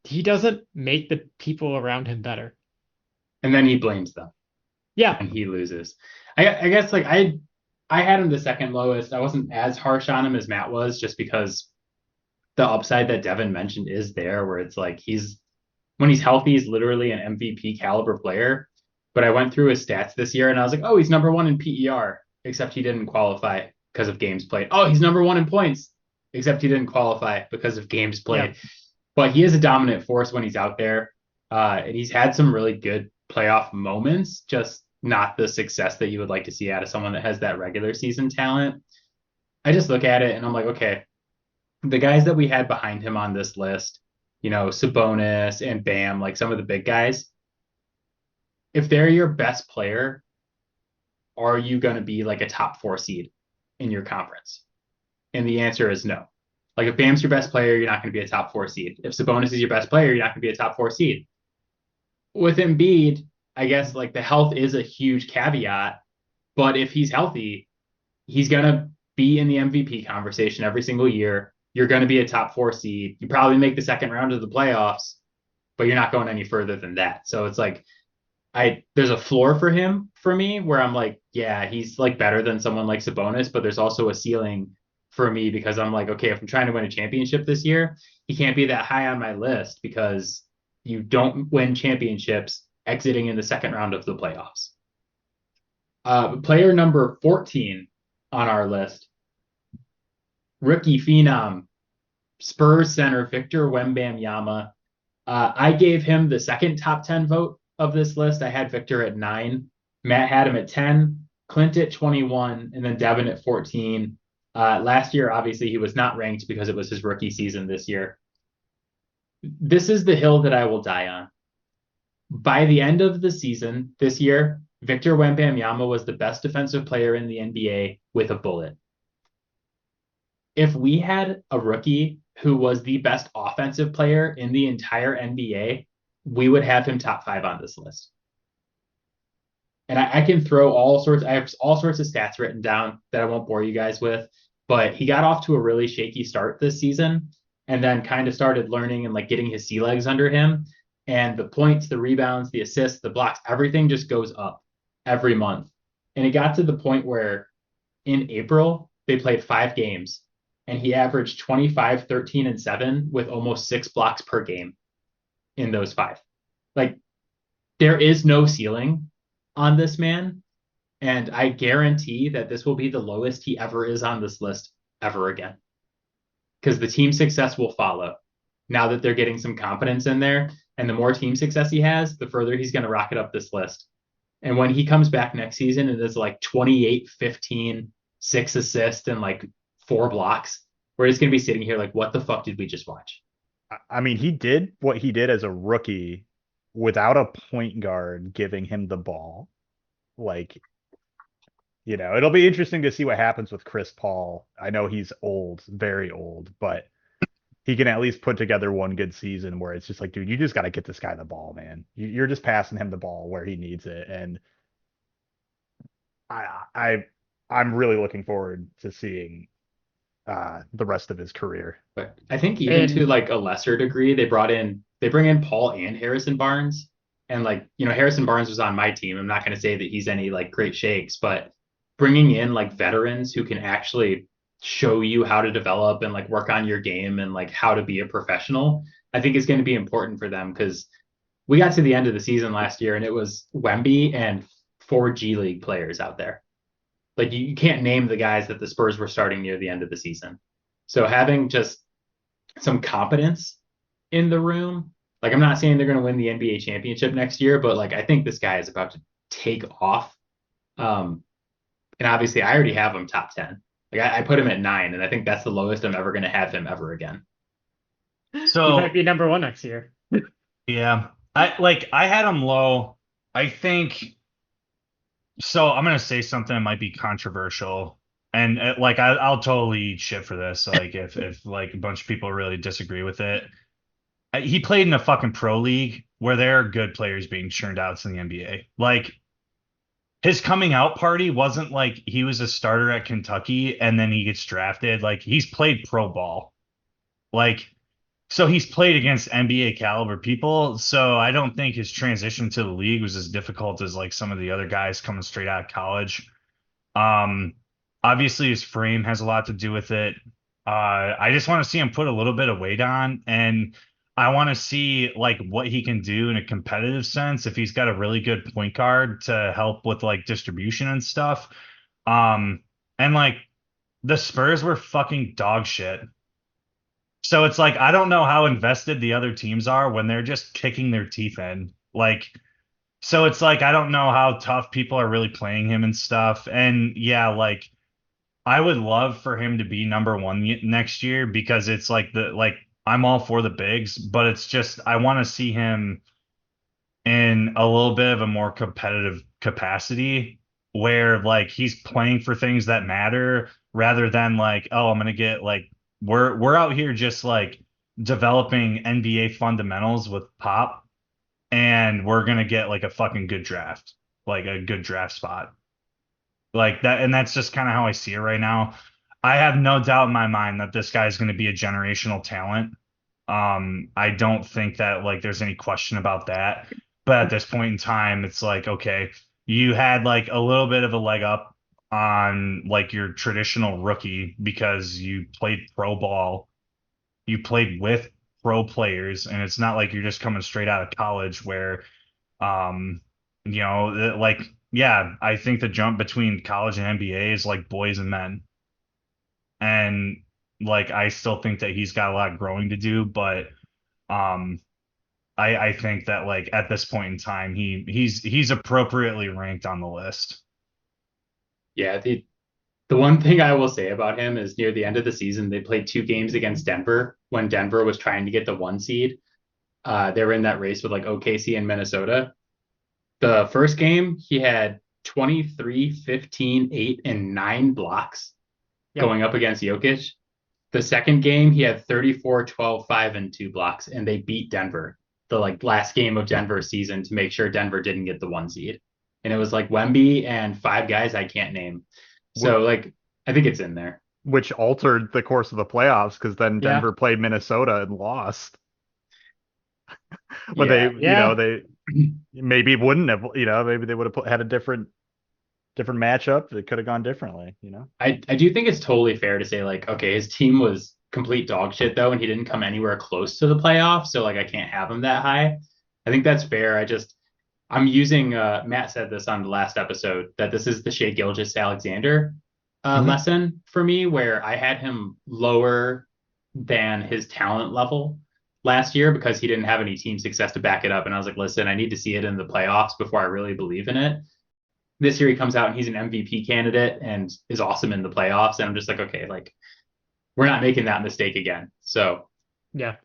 He doesn't make the people around him better. And then he blames them. Yeah. And he loses. I guess like I had him the second lowest. I wasn't as harsh on him as Matt was, just because the upside that Devin mentioned is there, where it's like when he's healthy, he's literally an MVP caliber player. But I went through his stats this year and I was like, oh, he's number one in PER, except he didn't qualify because of games played. Oh, he's number one in points, except he didn't qualify because of games played. Yeah. But he is a dominant force when he's out there. And he's had some really good playoff moments, just not the success that you would like to see out of someone that has that regular season talent. I just look at it and I'm like, okay, the guys that we had behind him on this list, Sabonis and Bam, like some of the big guys, if they're your best player, are you going to be like a top 4 seed in your conference? And the answer is no. Like if Bam's your best player, you're not going to be a top 4 seed. If Sabonis is your best player, you're not going to be a top 4 seed. With Embiid, I guess like the health is a huge caveat, but if he's healthy, he's going to be in the MVP conversation every single year. You're going to be a top 4 seed. You probably make the second round of the playoffs, but you're not going any further than that. So it's like, there's a floor for him for me where I'm like, yeah, he's like better than someone like Sabonis, but there's also a ceiling for me because I'm like, okay, if I'm trying to win a championship this year, he can't be that high on my list because you don't win championships exiting in the second round of the playoffs. Player number 14 on our list, rookie phenom, Spurs center Victor Wembanyama. I gave him the second top 10 vote of this list. I had Victor at 9. Matt had him at 10, Clint at 21, and then Devin at 14. Last year, obviously, he was not ranked because it was his rookie season this year. This is the hill that I will die on. By the end of the season this year, Victor Wembanyama was the best defensive player in the NBA with a bullet. If we had a rookie who was the best offensive player in the entire NBA, we would have him top 5 on this list. And I can throw all sorts, I have all sorts of stats written down that I won't bore you guys with, but he got off to a really shaky start this season and then kind of started learning and like getting his sea legs under him. And the points, the rebounds, the assists, the blocks, everything just goes up every month. And it got to the point where in April, they played 5 games and he averaged 25, 13, and 7 with almost 6 blocks per game in those 5. Like, there is no ceiling on this man. And I guarantee that this will be the lowest he ever is on this list ever again. Because the team success will follow now that they're getting some confidence in there. And the more team success he has, the further he's going to rocket up this list. And when he comes back next season and is like 28, 15, 6 assists, and like 4 blocks, we're just going to be sitting here like, what the fuck did we just watch? I mean, he did what he did as a rookie without a point guard giving him the ball. Like, it'll be interesting to see what happens with Chris Paul. I know he's old, very old, but he can at least put together one good season where it's just like, dude, you just got to get this guy the ball, man. You're just passing him the ball where he needs it. And I'm really looking forward to seeing the rest of his career. But I think even to like a lesser degree, they bring in Paul and Harrison Barnes. And like, Harrison Barnes was on my team. I'm not going to say that he's any like great shakes, but bringing in like veterans who can actually show you how to develop and like work on your game and like how to be a professional, I think is going to be important for them, because we got to the end of the season last year and it was Wemby and 4 G League players out there. Like you can't name the guys that the Spurs were starting near the end of the season. So having just some competence in the room, like I'm not saying they're going to win the NBA championship next year, but like I think this guy is about to take off. And obviously I already have him top 10. Like I put him at 9, and I think that's the lowest I'm ever going to have him ever again. So he might be number 1 next year. Yeah. I had him low. I think so. I'm gonna say something that might be controversial, and I'll totally eat shit for this. Like if like a bunch of people really disagree with it. He played in a fucking pro league where there are good players being churned out to the NBA. Like his coming out party wasn't like he was a starter at Kentucky and then he gets drafted. Like he's played pro ball. Like, so he's played against NBA caliber people. So I don't think his transition to the league was as difficult as like some of the other guys coming straight out of college. Obviously his frame has a lot to do with it. I just want to see him put a little bit of weight on, and I want to see like what he can do in a competitive sense if he's got a really good point guard to help with like distribution and stuff. And like the Spurs were fucking dog shit. So it's like I don't know how invested the other teams are when they're just kicking their teeth in. Like, so it's like I don't know how tough people are really playing him and stuff. And yeah, like I would love for him to be number 1 next year, because it's like I'm all for the bigs, but it's just I want to see him in a little bit of a more competitive capacity where like he's playing for things that matter rather than like, oh, I'm gonna get like we're out here just like developing NBA fundamentals with Pop, and we're gonna get like a fucking good draft, like a good draft spot. Like that, and that's just kind of how I see it right now. I have no doubt in my mind that this guy is going to be a generational talent. I don't think that like there's any question about that. But at this point in time, it's like, okay, you had like a little bit of a leg up on like your traditional rookie because you played pro ball, you played with pro players, and it's not like you're just coming straight out of college where, like, yeah, I think the jump between college and NBA is like boys and men. And like I still think that he's got a lot of growing to do, but I think that like at this point in time he's appropriately ranked on the list. Yeah, the one thing I will say about him is near the end of the season, they played 2 games against Denver when Denver was trying to get the 1 seed. They were in that race with like OKC and Minnesota. The first game, he had 23, 15, 8, and 9 blocks going up against Jokic. The second game, he had 34, 12, 5, and 2 blocks, and they beat Denver the like last game of Denver's season to make sure Denver didn't get the 1 seed. and it was like Wemby and five guys I can't name. So like I think it's in there. which altered the course of the playoffs because then Yeah. Denver played Minnesota and lost. But Yeah. they maybe wouldn't have, maybe they would have had a different matchup. It could have gone differently. I do think it's totally fair to say like, okay, his team was complete dog shit though, and he didn't come anywhere close to the playoffs, so like I can't have him that high. I think that's fair. I'm using Matt said this on the last episode that this is the Shea Gilgeous-Alexander lesson for me, where I had him lower than his talent level last year because he didn't have any team success to back it up. And I was like, listen, I need to see it in the playoffs before I really believe in it. This year he comes out and he's an MVP candidate and is awesome in the playoffs. And I'm just like, okay, like we're not making that mistake again. So Yeah.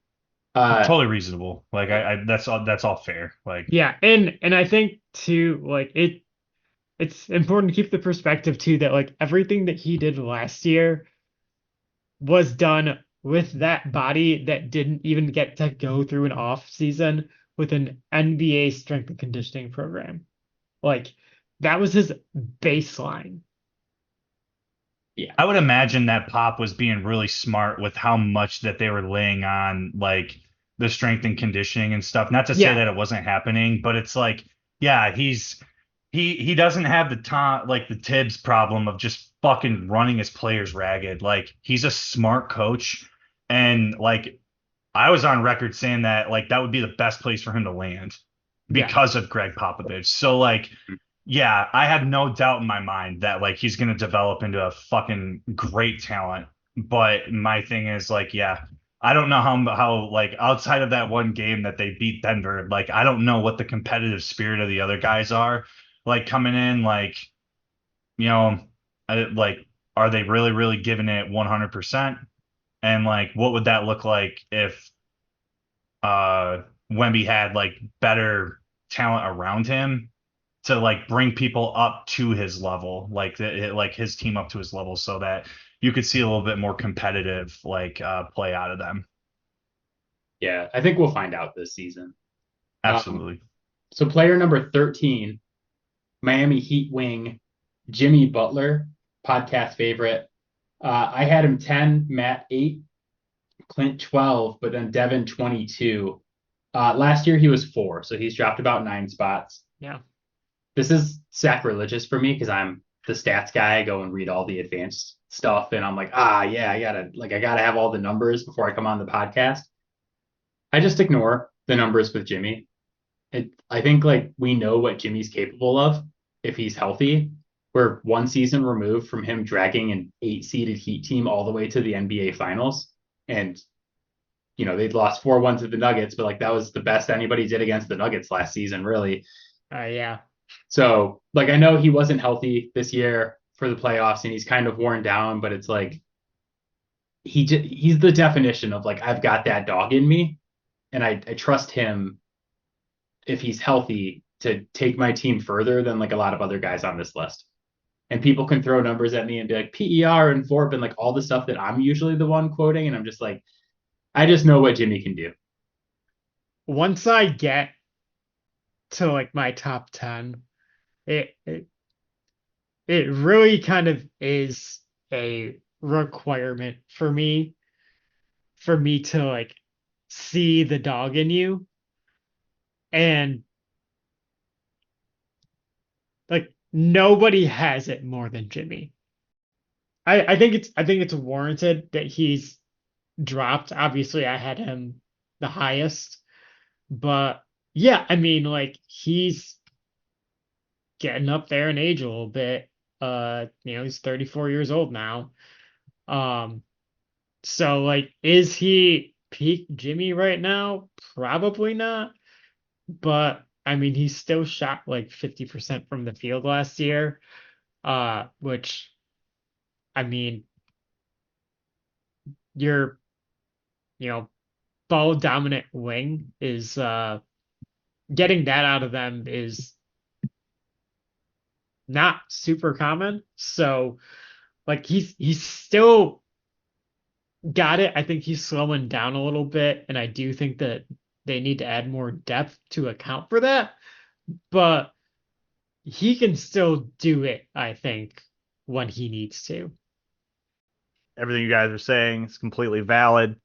Totally reasonable. Like I that's all fair. Like Yeah, and I think too, like it's important to keep the perspective too that like everything that he did last year was done with that body that didn't even get to go through an off season with an NBA strength and conditioning program. Like that was his baseline. I would imagine that Pop was being really smart with how much that they were laying on like the strength and conditioning and stuff. Not to say Yeah. that it wasn't happening, but it's like, yeah, he doesn't have the time like the Tibbs problem of just fucking running his players ragged. Like he's a smart coach, and like I was on record saying that like that would be the best place for him to land Yeah. because of Greg Popovich. So like yeah, I have no doubt in my mind that like he's gonna develop into a fucking great talent. But my thing is like, yeah, I don't know how like outside of that one game that they beat Denver, like I don't know what the competitive spirit of the other guys are like coming in, like you know, like are they really giving it 100%? And like what would that look like if Wemby had like better talent around him to like bring people up to his level, like like his team up to his level, so that you could see a little bit more competitive like play out of them. Yeah, I think we'll find out this season. Absolutely. So player number 13, Miami Heat wing, Jimmy Butler, podcast favorite. I had him 10, Matt 8, Clint 12, but then Devin 22. Last year he was 4, so he's dropped about 9 spots. Yeah. This is sacrilegious for me because I'm the stats guy. I go and read all the advanced stuff, and I'm like, yeah, I gotta have all the numbers before I come on the podcast. I just ignore the numbers with Jimmy. I think like we know what Jimmy's capable of if he's healthy. We're one season removed from him dragging an 8-seeded Heat team all the way to the NBA Finals, and they'd lost 4-1 to the Nuggets, but like that was the best anybody did against the Nuggets last season, really. Yeah. So like I know he wasn't healthy this year for the playoffs, and he's kind of worn down, but it's like he's the definition of like I've got that dog in me, and I trust him if he's healthy to take my team further than like a lot of other guys on this list. And people can throw numbers at me and be like PER and FORP and like all the stuff that I'm usually the one quoting, and I'm just like, I just know what Jimmy can do. Once I get to like my top 10, it really kind of is a requirement for me to like see the dog in you. And like nobody has it more than Jimmy. I think it's warranted that he's dropped. Obviously, I had him the highest, but yeah, I mean, like he's getting up there in age a little bit. He's 34 years old now. So like, is he peak Jimmy right now? Probably not. But I mean, he still shot like 50% from the field last year, which I mean, your ball dominant wing is getting that out of them is not super common. So like he's still got it. I think he's slowing down a little bit, and I do think that they need to add more depth to account for that. But he can still do it, I think, when he needs to. Everything you guys are saying is completely valid.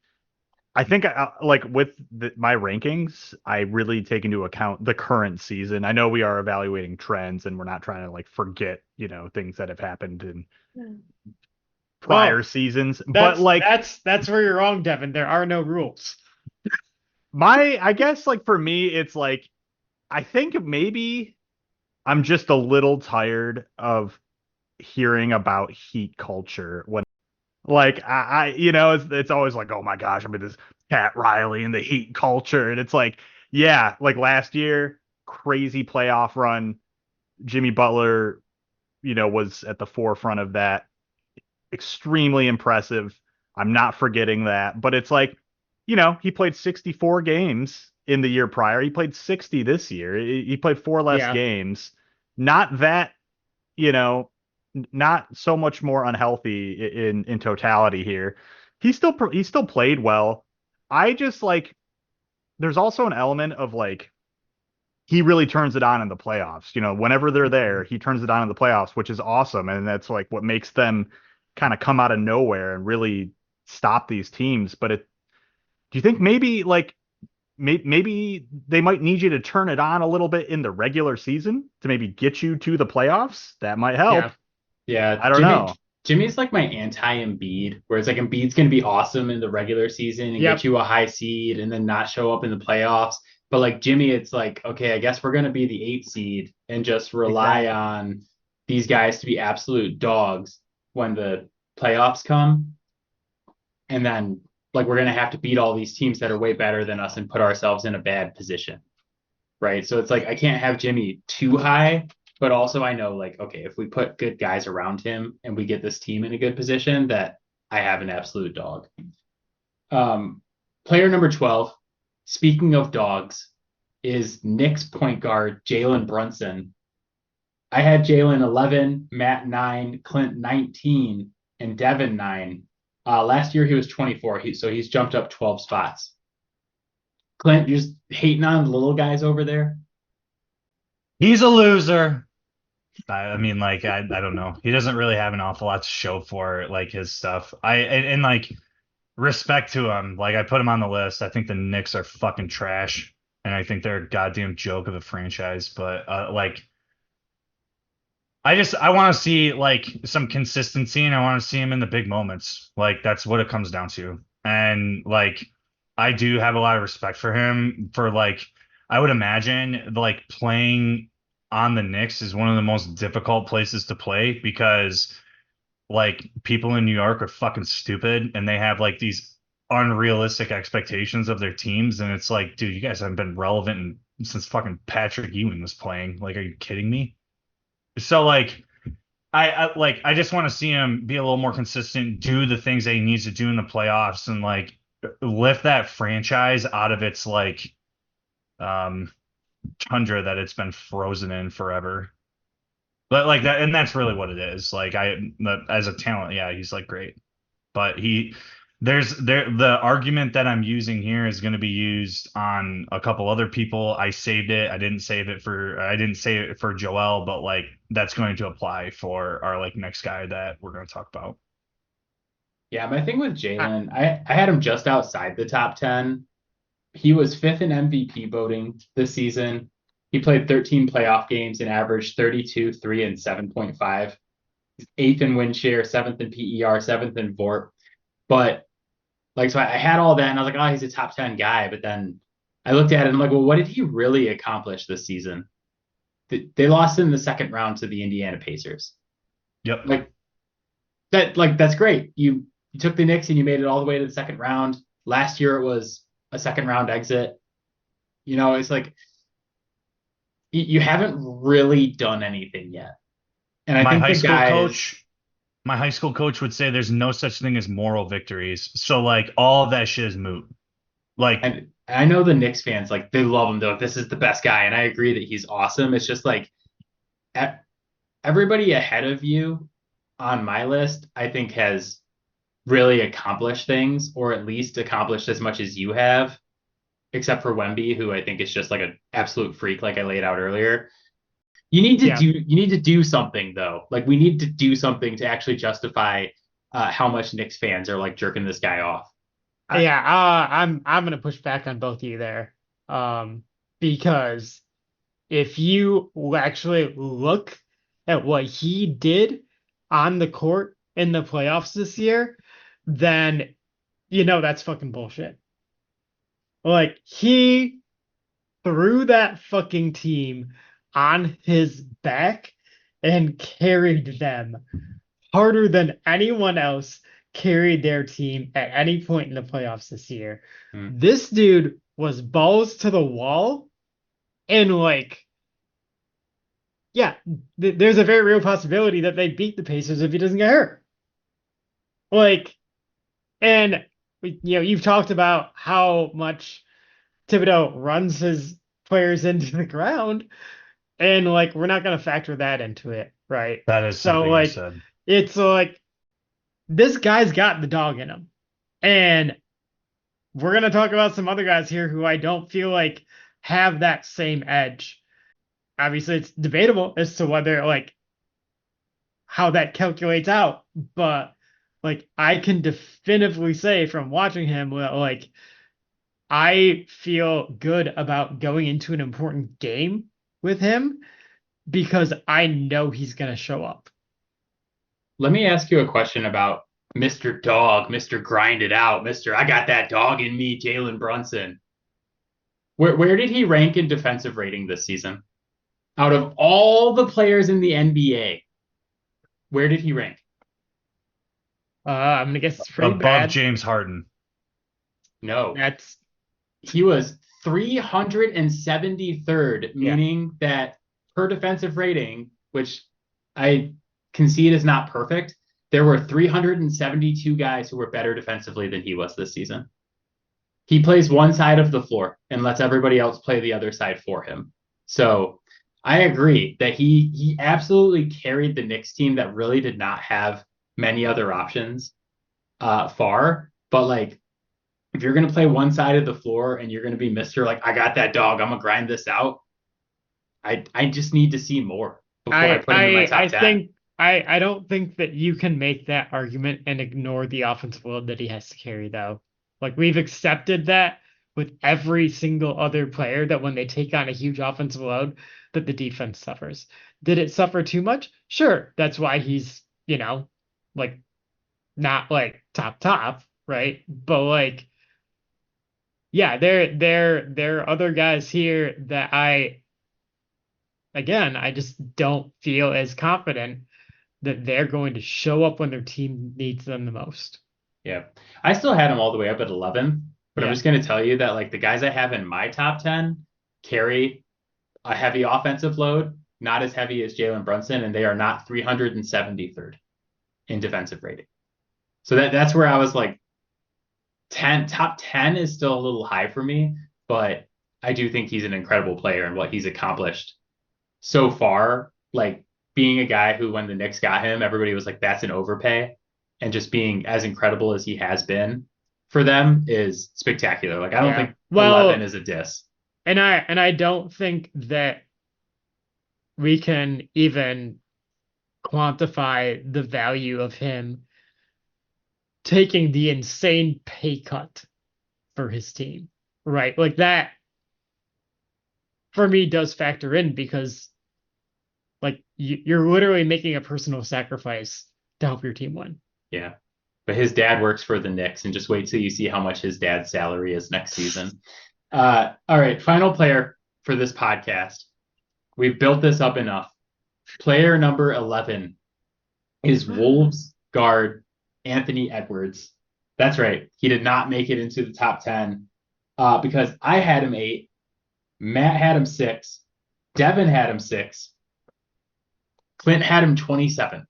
I think like with my rankings, I really take into account the current season. I know we are evaluating trends and we're not trying to like forget, things that have happened in prior seasons, but like that's where you're wrong, Devin. There are no rules. I guess like for me, it's like I think maybe I'm just a little tired of hearing about Heat culture when like it's always like, oh my gosh, I mean this Pat Riley and the Heat culture, and it's like, yeah, like last year, crazy playoff run, Jimmy Butler, was at the forefront of that, extremely impressive. I'm not forgetting that, but it's like, he played 64 games in the year prior. He played 60 this year. He played four less Yeah. games. Not that, you know, not so much more unhealthy in totality here. He still played well. I just like there's also an element of like he really turns it on in the playoffs. Whenever they're there, he turns it on in the playoffs, which is awesome. And that's like what makes them kind of come out of nowhere and really stop these teams. But do you think maybe like maybe they might need you to turn it on a little bit in the regular season to maybe get you to the playoffs? That might help. Yeah. Yeah, I don't know. Jimmy's like my anti-Embiid, where it's like Embiid's going to be awesome in the regular season and Yep. get you a high seed and then not show up in the playoffs. But like Jimmy, it's like, okay, I guess we're going to be the 8 seed and just rely Exactly. on these guys to be absolute dogs when the playoffs come. And then like we're going to have to beat all these teams that are way better than us and put ourselves in a bad position. Right. So it's like I can't have Jimmy too high, but also I know like, okay, if we put good guys around him and we get this team in a good position, that I have an absolute dog. Player number 12, speaking of dogs, is Knicks point guard Jalen Brunson. I had Jalen 11, Matt 9, Clint 19, and Devin 9. Last year he was 24, so he's jumped up 12 spots. Clint, you're just hating on the little guys over there? He's a loser. I mean, like, I don't know. He doesn't really have an awful lot to show for like his stuff. And like respect to him. Like I put him on the list. I think the Knicks are fucking trash, and I think they're a goddamn joke of a franchise. But like, I want to see like some consistency, and I want to see him in the big moments. Like that's what it comes down to. And like, I do have a lot of respect for him for like. I would imagine like playing on the Knicks is one of the most difficult places to play because like people in New York are fucking stupid and they have like these unrealistic expectations of their teams, and it's like, dude, you guys haven't been relevant since fucking Patrick Ewing was playing. Like, are you kidding me? So like I just want to see him be a little more consistent, do the things that he needs to do in the playoffs, and like lift that franchise out of its like tundra that it's been frozen in forever. But like that, and that's really what it is. Like as a talent, yeah, he's like great, but the argument that I'm using here is going to be used on a couple other people. I saved it. I didn't save it for Joel, but like that's going to apply for our like next guy that we're going to talk about. Yeah, my thing with Jalen, I had him just outside the top 10. He was 5th in MVP voting this season. He played 13 playoff games and averaged 32, 3, and 7.5. 8th in win share, 7th in PER, 7th in VORP. But like, so I had all that and I was like, oh, he's a top 10 guy. But then I looked at it and I'm like, well, what did he really accomplish this season? They lost in the second round to the Indiana Pacers. Yep. That's great. You took the Knicks and you made it all the way to the second round. Last year it was a second round exit. It's like you haven't really done anything yet. And I think my high school coach would say there's no such thing as moral victories. So like all of that shit is moot. Like, and I know the Knicks fans, like they love him though. This is the best guy. And I agree that he's awesome. It's just like everybody ahead of you on my list, I think has really accomplished things, or at least accomplished as much as you have, except for Wemby, who I think is just like an absolute freak, like I laid out earlier. You need to do something though. Like we need to do something to actually justify how much Knicks fans are like jerking this guy off. I'm gonna push back on both of you there. Because if you actually look at what he did on the court in the playoffs this year, then that's fucking bullshit. Like he threw that fucking team on his back and carried them harder than anyone else carried their team at any point in the playoffs this year. This dude was balls to the wall and there's a very real possibility that they beat the Pacers if he doesn't get hurt. And you've talked about how much Thibodeau runs his players into the ground, and we're not going to factor that into it, right? That is something you said. It's this guy's got the dog in him, and we're going to talk about some other guys here who I don't feel like have that same edge. Obviously, it's debatable as to whether how that calculates out, but I can definitively say from watching him, I feel good about going into an important game with him because I know he's going to show up. Let me ask you a question about Mr. Dog, Mr. Grind It Out, Mr. I got that dog in me, Jalen Brunson. Where did he rank in defensive rating this season? Out of all the players in the NBA, where did he rank? I'm going to guess it's pretty above bad. James Harden. No. He was 373rd, meaning that per defensive rating, which I concede is not perfect, there were 372 guys who were better defensively than he was this season. He plays one side of the floor and lets everybody else play the other side for him. So I agree that he absolutely carried the Knicks team that really did not have many other options far. But if you're going to play one side of the floor and you're going to be Mr. I got that dog, I'm going to grind this out. I just need to see more before I put him in my top 10. I don't think that you can make that argument and ignore the offensive load that he has to carry, though. We've accepted that with every single other player, that when they take on a huge offensive load, that the defense suffers. Did it suffer too much? Sure. That's why he's, not top, right? But there are other guys here that I just don't feel as confident that they're going to show up when their team needs them the most. Yeah. I still had him all the way up at 11, but I'm just going to tell you that the guys I have in my top 10 carry a heavy offensive load, not as heavy as Jalen Brunson, and they are not 373rd in defensive rating. So that's where I was top 10 is still a little high for me, but I do think he's an incredible player and what he's accomplished so far. Being a guy who, when the Knicks got him, everybody was like, that's an overpay, and just being as incredible as he has been for them is spectacular. I don't think 11 is a diss. And I don't think that we can even quantify the value of him taking the insane pay cut for his team, right? That for me does factor in, because you're literally making a personal sacrifice to help your team win. Yeah. But his dad works for the Knicks, and just wait till you see how much his dad's salary is next season. All right, final player for this podcast. We've built this up enough. Player number 11 is Wolves guard Anthony Edwards. That's right. He did not make it into the top 10 because I had him 8. Matt had him 6. Devin had him 6. Clint had him 27th.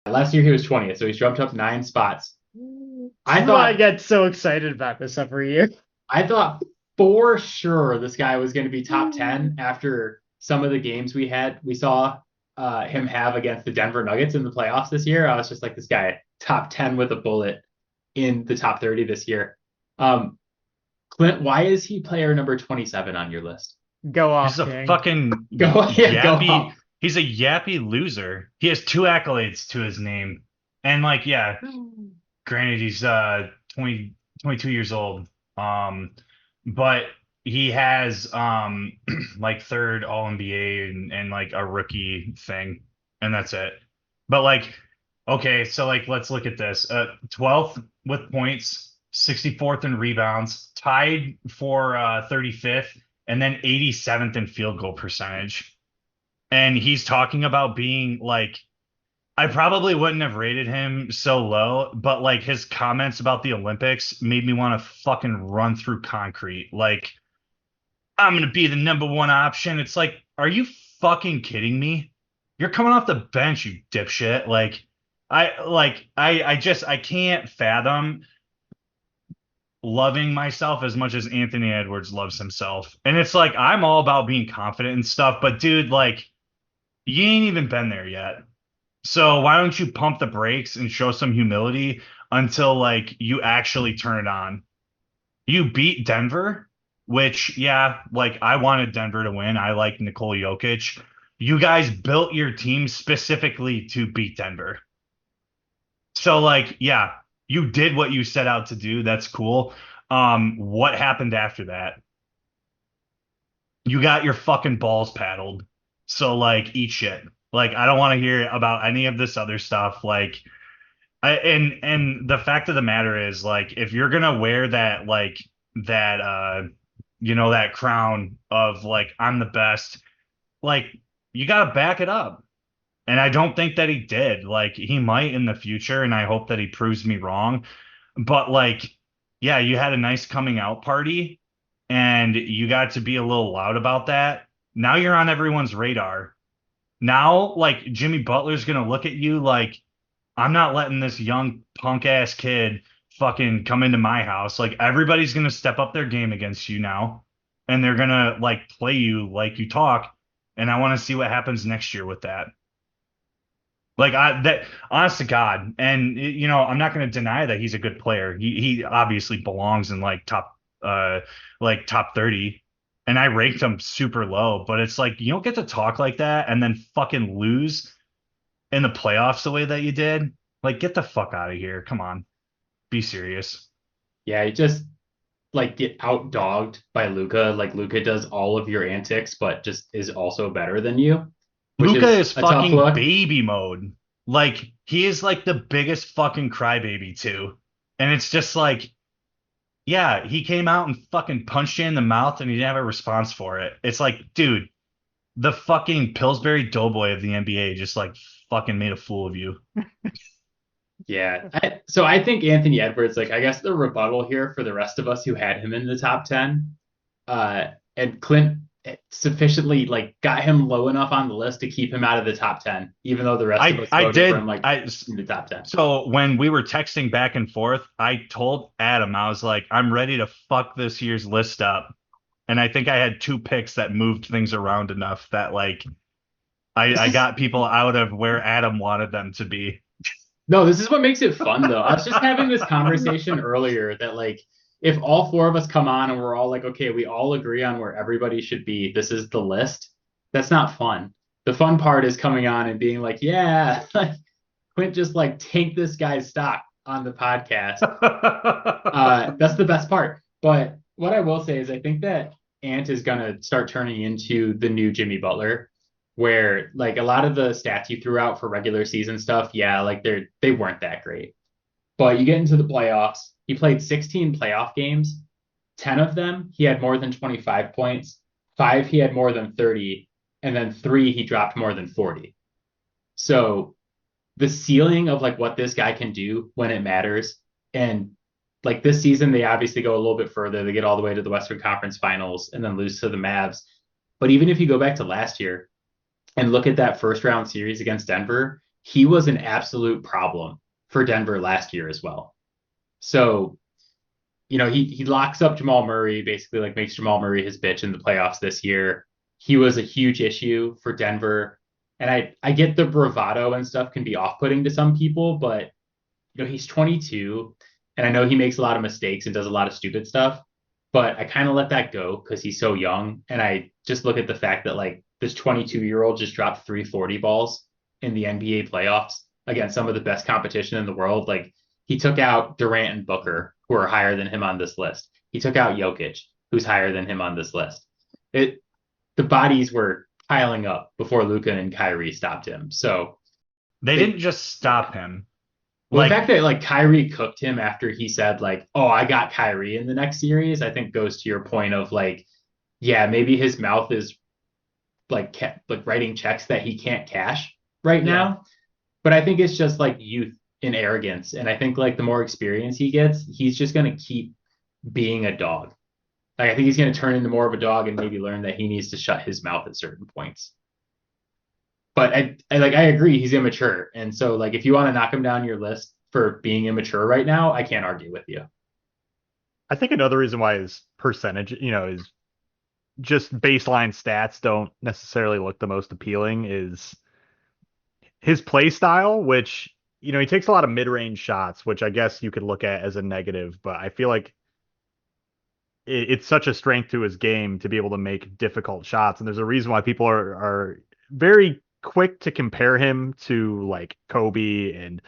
Last year he was 20th, so he's jumped up 9 spots. I get so excited about this every year. I thought for sure this guy was going to be top 10 after some of the games we saw him have against the Denver Nuggets in the playoffs this year. I was just like, this guy top 10 with a bullet in the top 30 this year. Clint, why is he player number 27 on your list? Go off, He's a King. fucking Go yappy. off. He's a yappy loser. He has 2 accolades to his name. And like, yeah, granted he's 22 years old. But he has like third all NBA and like a rookie thing, and that's it. But like, okay, so like let's look at this. 12th with points, 64th in rebounds, tied for 35th, and then 87th in field goal percentage. And he's talking about being like, I probably wouldn't have rated him so low, but like his comments about the Olympics made me want to fucking run through concrete. Like, I'm gonna be the #1 option. It's like, are you fucking kidding me? You're coming off the bench, you dipshit. I can't fathom loving myself as much as Anthony Edwards loves himself. And it's like, I'm all about being confident and stuff, but dude, like, you ain't even been there yet. So why don't you pump the brakes and show some humility until like you actually turn it on? You beat Denver, which, yeah, like I wanted Denver to win. I like Nikola Jokic. You guys built your team specifically to beat Denver. So like, yeah, you did what you set out to do. That's cool. What happened after that? You got your fucking balls paddled. So like, eat shit. Like, I don't want to hear about any of this other stuff. Like, and the fact of the matter is, like, if you're gonna wear that, like, that that crown of like I'm the best, like, you gotta back it up. And I don't think that he did. Like, he might in the future, and I hope that he proves me wrong. But like, yeah, you had a nice coming out party, and you got to be a little loud about that. Now you're on everyone's radar. Now, like, Jimmy Butler's gonna look at you like, I'm not letting this young punk ass kid fucking come into my house. Like, everybody's gonna step up their game against you now, and they're gonna like play you like you talk. And I want to see what happens next year with that. Like, honest to God, and I'm not going to deny that he's a good player. He obviously belongs in like top 30, and I ranked him super low. But it's like, you don't get to talk like that and then fucking lose in the playoffs the way that you did. Like, get the fuck out of here. Come on, be serious. Yeah, you just like get out dogged by Luca. Like Luca does all of your antics, but just is also better than you. Which Luca is is a tough fucking look. baby mode. Like, he is like the biggest fucking crybaby too. And it's just like, yeah, he came out and fucking punched you in the mouth and he didn't have a response for it. It's like, dude, the fucking Pillsbury Doughboy of the NBA just like fucking made a fool of you. Yeah. So I think Anthony Edwards, like, I guess the rebuttal here for the rest of us who had him in the top 10, and Clint sufficiently like got him low enough on the list to keep him out of the top 10, even though the rest of us voted for him like in the top 10. So when we were texting back and forth, I told Adam, I was like, I'm ready to fuck this year's list up. And I think I had 2 picks that moved things around enough that like I got people out of where Adam wanted them to be. No, this is what makes it fun though. I was just having this conversation earlier that like if all 4 of us come on and we're all like, okay, we all agree on where everybody should be, this is the list, that's not fun. The fun part is coming on and being like, yeah, like Clint just like tanked this guy's stock on the podcast. That's the best part. But what I will say is I think that Ant is going to start turning into the new Jimmy Butler, where like a lot of the stats you threw out for regular season stuff, yeah, like they weren't that great. But you get into the playoffs, he played 16 playoff games. 10 of them, he had more than 25 points. 5, he had more than 30. And then 3, he dropped more than 40. So the ceiling of like what this guy can do when it matters. And like this season, they obviously go a little bit further. They get all the way to the Western Conference Finals and then lose to the Mavs. But even if you go back to last year and look at that first round series against Denver, he was an absolute problem for Denver last year as well. So, he locks up Jamal Murray, basically like makes Jamal Murray his bitch in the playoffs this year. He was a huge issue for Denver. And I get the bravado and stuff can be off-putting to some people, but he's 22 and I know he makes a lot of mistakes and does a lot of stupid stuff, but I kind of let that go because he's so young. And I just look at the fact that like this 22-year-old just dropped 340 balls in the NBA playoffs against some of the best competition in the world. Like he took out Durant and Booker, who are higher than him on this list. He took out Jokic, who's higher than him on this list. The bodies were piling up before Luka and Kyrie stopped him. So They didn't just stop him. well, Like, the fact that like Kyrie cooked him after he said like, "Oh, I got Kyrie in the next series," I think goes to your point of like, yeah, maybe his mouth is like writing checks that he can't cash right now. But I think it's just like youth and arrogance, and I think like the more experience he gets, he's just gonna keep being a dog. Like I think he's gonna turn into more of a dog and maybe learn that he needs to shut his mouth at certain points. But I agree he's immature, and so like if you want to knock him down your list for being immature right now, I can't argue with you. I think another reason why his percentage, is just baseline stats don't necessarily look the most appealing is his play style, which, he takes a lot of mid-range shots, which I guess you could look at as a negative, but I feel like it's such a strength to his game to be able to make difficult shots. And there's a reason why people are very quick to compare him to like Kobe and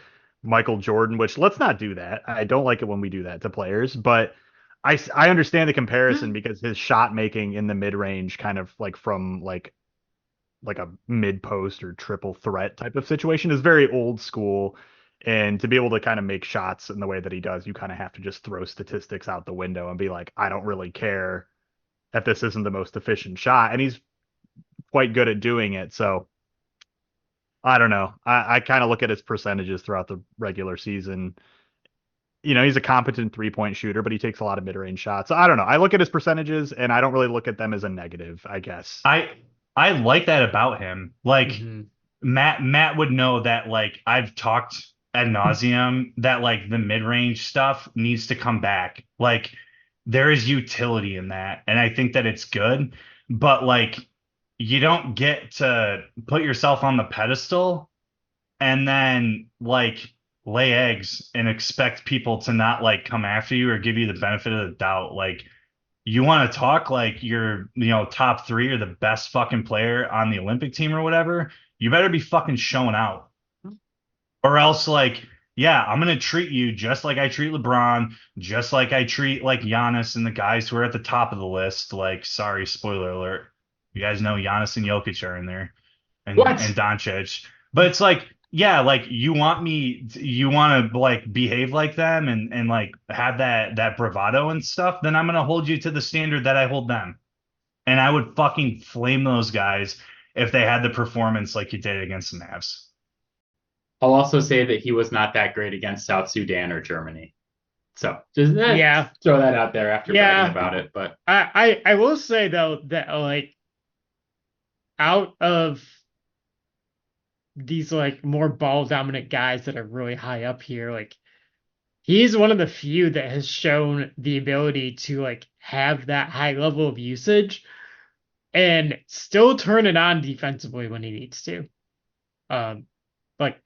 Michael Jordan, which let's not do that. I don't like it when we do that to players, but I understand the comparison because his shot making in the mid range kind of like from like a mid post or triple threat type of situation is very old school. And to be able to kind of make shots in the way that he does, you kind of have to just throw statistics out the window and be like, I don't really care that this isn't the most efficient shot. And he's quite good at doing it. So I don't know. I kind of look at his percentages throughout the regular season. He's a competent 3-point shooter, but he takes a lot of mid-range shots. So I don't know. I look at his percentages and I don't really look at them as a negative, I guess. I like that about him. Like Mm-hmm. Matt would know that like I've talked ad nauseum that like the mid-range stuff needs to come back. Like there is utility in that, and I think that it's good, but like you don't get to put yourself on the pedestal and then like lay eggs and expect people to not like come after you or give you the benefit of the doubt. Like you want to talk like you're, top 3 or the best fucking player on the Olympic team or whatever, you better be fucking showing out. Or else like, yeah, I'm going to treat you just like I treat LeBron, just like I treat like Giannis and the guys who are at the top of the list. Like, sorry, spoiler alert. You guys know Giannis and Jokic are in there and Doncic. But it's like, yeah, like you want to like behave like them and like have that bravado and stuff, then I'm going to hold you to the standard that I hold them. And I would fucking flame those guys if they had the performance like you did against the Mavs. I'll also say that he was not that great against South Sudan or Germany. So just throw that out there after bragging about it. But I will say though that like out of these like more ball dominant guys that are really high up here, like he's one of the few that has shown the ability to like have that high level of usage and still turn it on defensively when he needs to. Like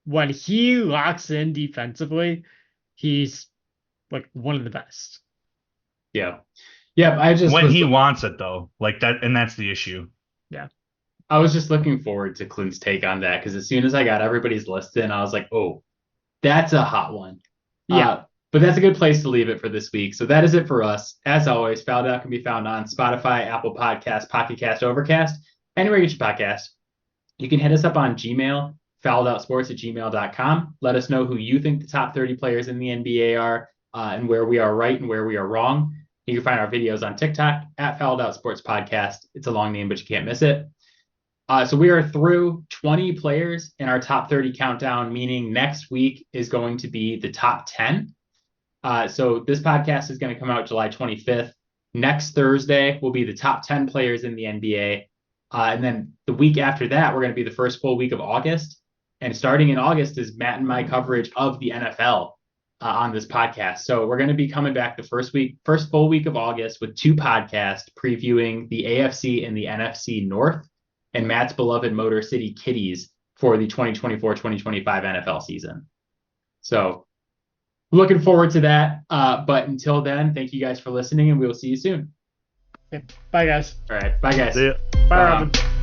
when he locks in defensively, he's like one of the best. Yeah. I just when he wants it though, like that, and that's the issue. Yeah. I was just looking forward to Clint's take on that because as soon as I got everybody's list in, I was like, oh, that's a hot one. Yeah. But that's a good place to leave it for this week. So that is it for us. As always, Fouled Out can be found on Spotify, Apple Podcasts, Pocket Cast, Overcast, anywhere you get your podcast. You can hit us up on Gmail, fouledOutsports@gmail.com. Let us know who you think the top 30 players in the NBA are and where we are right and where we are wrong. You can find our videos on TikTok at Fouled Out Sports Podcast. It's a long name, but you can't miss it. So we are through 20 players in our top 30 countdown, meaning next week is going to be the top 10. So this podcast is going to come out July 25th. Next Thursday will be the top 10 players in the NBA. And then the week after that, we're going to be the first full week of August. And starting in August is Matt and my coverage of the NFL on this podcast. So we're going to be coming back the first full week of August with 2 podcasts previewing the AFC and the NFC North and Matt's beloved Motor City Kitties for the 2024-2025 NFL season. So looking forward to that. But until then, thank you guys for listening, and we will see you soon. Okay, bye, guys. All right. Bye, guys. See ya. Bye, Bye. Robin.